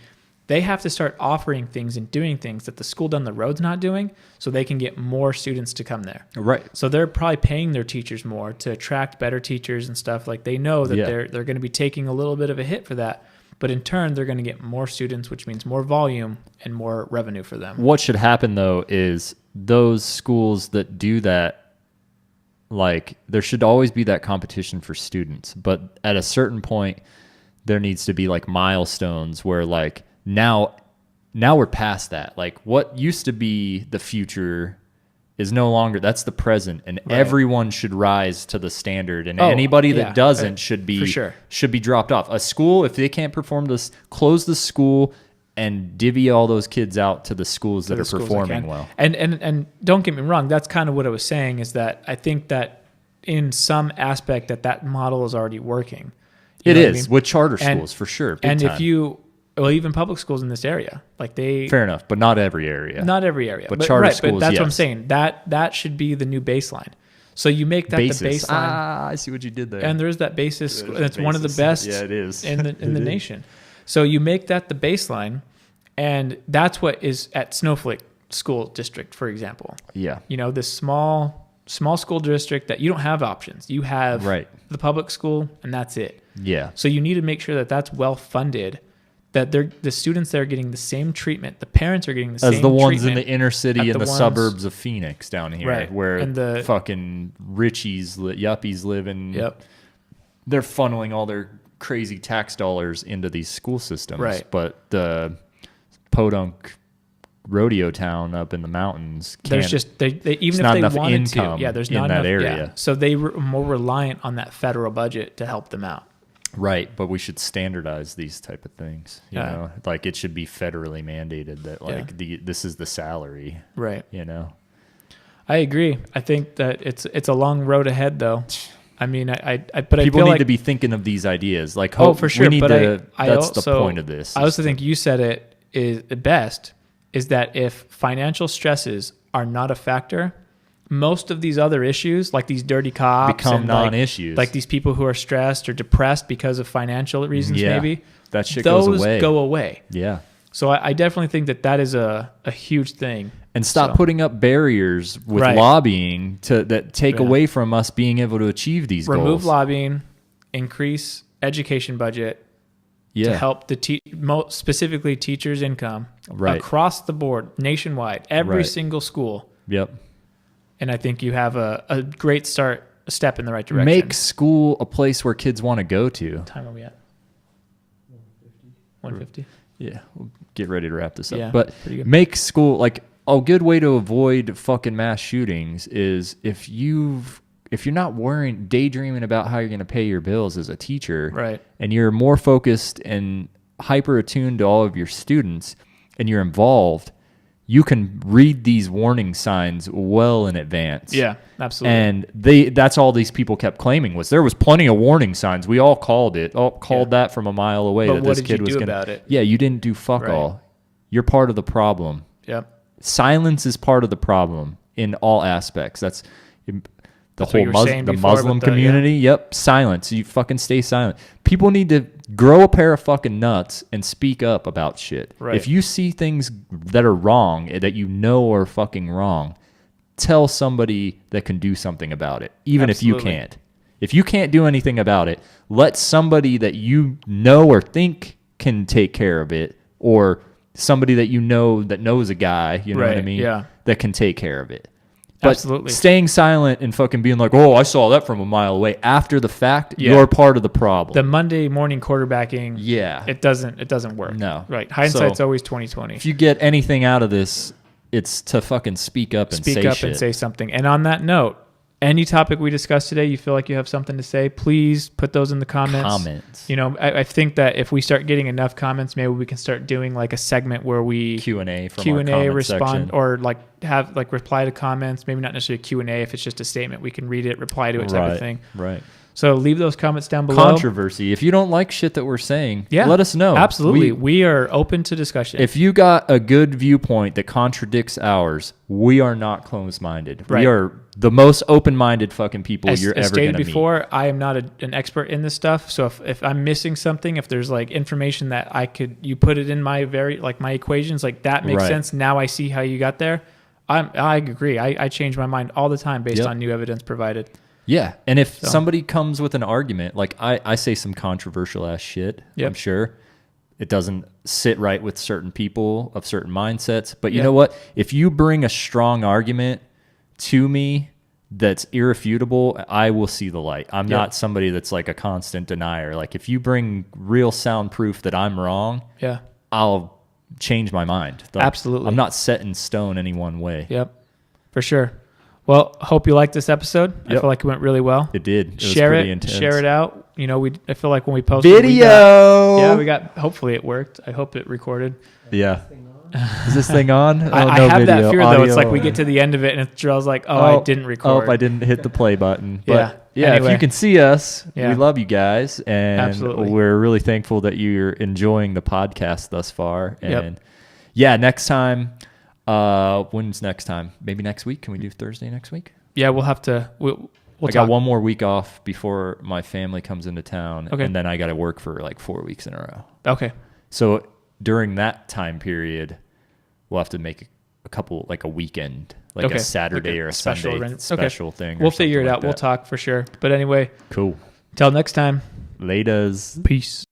They have to start offering things and doing things that the school down the road's not doing, so they can get more students to come there. Right. So they're probably paying their teachers more to attract better teachers and stuff. Like, they know that they're going to be taking a little bit of a hit for that. But in turn, they're going to get more students, which means more volume and more revenue for them. What should happen, though, is those schools that do that, like, there should always be that competition for students. But at a certain point, there needs to be, like, milestones where, like, now we're past that. Like, what used to be the future is no longer, that's the present, and everyone should rise to the standard, and anybody that doesn't should be dropped off. A school, if they can't perform this, close the school and divvy all those kids out to the schools that are performing well. And don't get me wrong, that's kind of what I was saying, is that I think that in some aspect that model is already working. It is with charter schools, for sure. And if you, well, even public schools in this area, like fair enough, but not every area. Not every area, but charter schools. But that's what I'm saying. That should be the new baseline. So you make that the baseline. I see what you did there. And there's that basis. That's one of the best. Yeah, it is in the nation. So you make that the baseline, and that's what is at Snowflake School District, for example. Yeah. This small school district that you don't have options. You have the public school, and that's it. Yeah. So you need to make sure that that's well funded, that the students there are getting the same treatment. The parents are getting the same treatment. As the ones in the inner city and the suburbs of Phoenix down here, where the fucking yuppies live in. Yep. They're funneling all their crazy tax dollars into these school systems. Right. But the podunk rodeo town up in the mountains can't. There's just even if they wanted to, there's not enough area. Yeah. So they were more reliant on that federal budget to help them out. Right, but we should standardize these type of things. You know, like it should be federally mandated that this is the salary. Right. I agree. I think that it's a long road ahead, though. I mean, but people I feel need to be thinking of these ideas. Like, for sure. That's the point of this. I also think you said it is the best. Is that if financial stresses are not a factor, most of these other issues, like these dirty cops, become non-issues. Like these people who are stressed or depressed because of financial reasons, maybe that shit those go away. Yeah. So I definitely think that is a huge thing. And stop putting up barriers with lobbying that take away from us being able to achieve these goals. Remove lobbying, increase education budget to help specifically teachers' income across the board, nationwide, every single school. Yep. And I think you have a great step in the right direction. Make school a place where kids want to go to. What time are we at? 150. Yeah, we'll get ready to wrap this up. Yeah, but make school, like, a good way to avoid fucking mass shootings is if you're not daydreaming about how you're going to pay your bills as a teacher, and you're more focused and hyper attuned to all of your students, and you're involved, you can read these warning signs well in advance. Yeah, absolutely. And that's all these people kept claiming was there was plenty of warning signs. We all called that from a mile away. But what did you do about it? Yeah, you didn't do fuck all. You're part of the problem. Yep. Silence is part of the problem in all aspects. That's the whole Muslim community. Yep, silence. You fucking stay silent. People need to grow a pair of fucking nuts and speak up about shit. Right. If you see things that are wrong, that you know are fucking wrong, tell somebody that can do something about it, even if you can't. If you can't do anything about it, let somebody that you know or think can take care of it, or somebody that you know that knows a guy, you know what I mean? Yeah. That can take care of it. But Absolutely. staying silent and fucking being like, oh, I saw that from a mile away after the fact, Yeah. you're part of the problem. The Monday morning quarterbacking, yeah. it doesn't work. No. Right. Hindsight's So, always 2020. if you get anything out of this, it's to fucking speak up and Speak say up shit. and say something. And on that note, any topic we discuss today, you feel like you have something to say, please put those in the comments. You know, I think that if we start getting enough comments, maybe we can start doing like a segment where we Q&A from our Q&A comment respond section. or like have like reply to comments, maybe not necessarily Q&A. If it's just a statement, we can read it, reply to it type of thing. Right. So leave those comments down below. Controversy. If you don't like shit that we're saying, let us know. Absolutely. We are open to discussion. If you got a good viewpoint that contradicts ours, we are not closed-minded. Right. We are the most open-minded fucking people you're as ever going stated to before, I am not an expert in this stuff. So if I'm missing something, if there's like information that you put it in my my equations, like that makes sense. Now I see how you got there. I agree. I change my mind all the time based on new evidence provided. Yeah, and if somebody comes with an argument, like I say some controversial ass shit, I'm sure it doesn't sit right with certain people of certain mindsets. But you know what? If you bring a strong argument to me that's irrefutable, I will see the light. I'm not somebody that's like a constant denier. Like if you bring real sound proof that I'm wrong, I'll change my mind. Absolutely. I'm not set in stone any one way. Yep, for sure. Well, hope you liked this episode. I feel like it went really well. It did. It share was pretty it. intense. Share it out. You know, I feel like when we post video. we got. Hopefully, it worked. I hope it recorded. Yeah. Is this thing on? I have that fear though. It's like we get to the end of it and it's like, I didn't record. I didn't hit the play button. But Anyway. if you can see us, we love you guys, and Absolutely. we're really thankful that you're enjoying the podcast thus far. And next time. When's next time? Maybe next week. Can we do Thursday next week? Yeah, we'll have to. We'll I got one more week off before my family comes into town, and then I got to work for like 4 weeks in a row. Okay. So during that time period, we'll have to make a couple, like a weekend, like a Saturday or a Sunday special thing. We'll figure it out. We'll talk for sure. But anyway, cool. Till next time. Laters. Peace.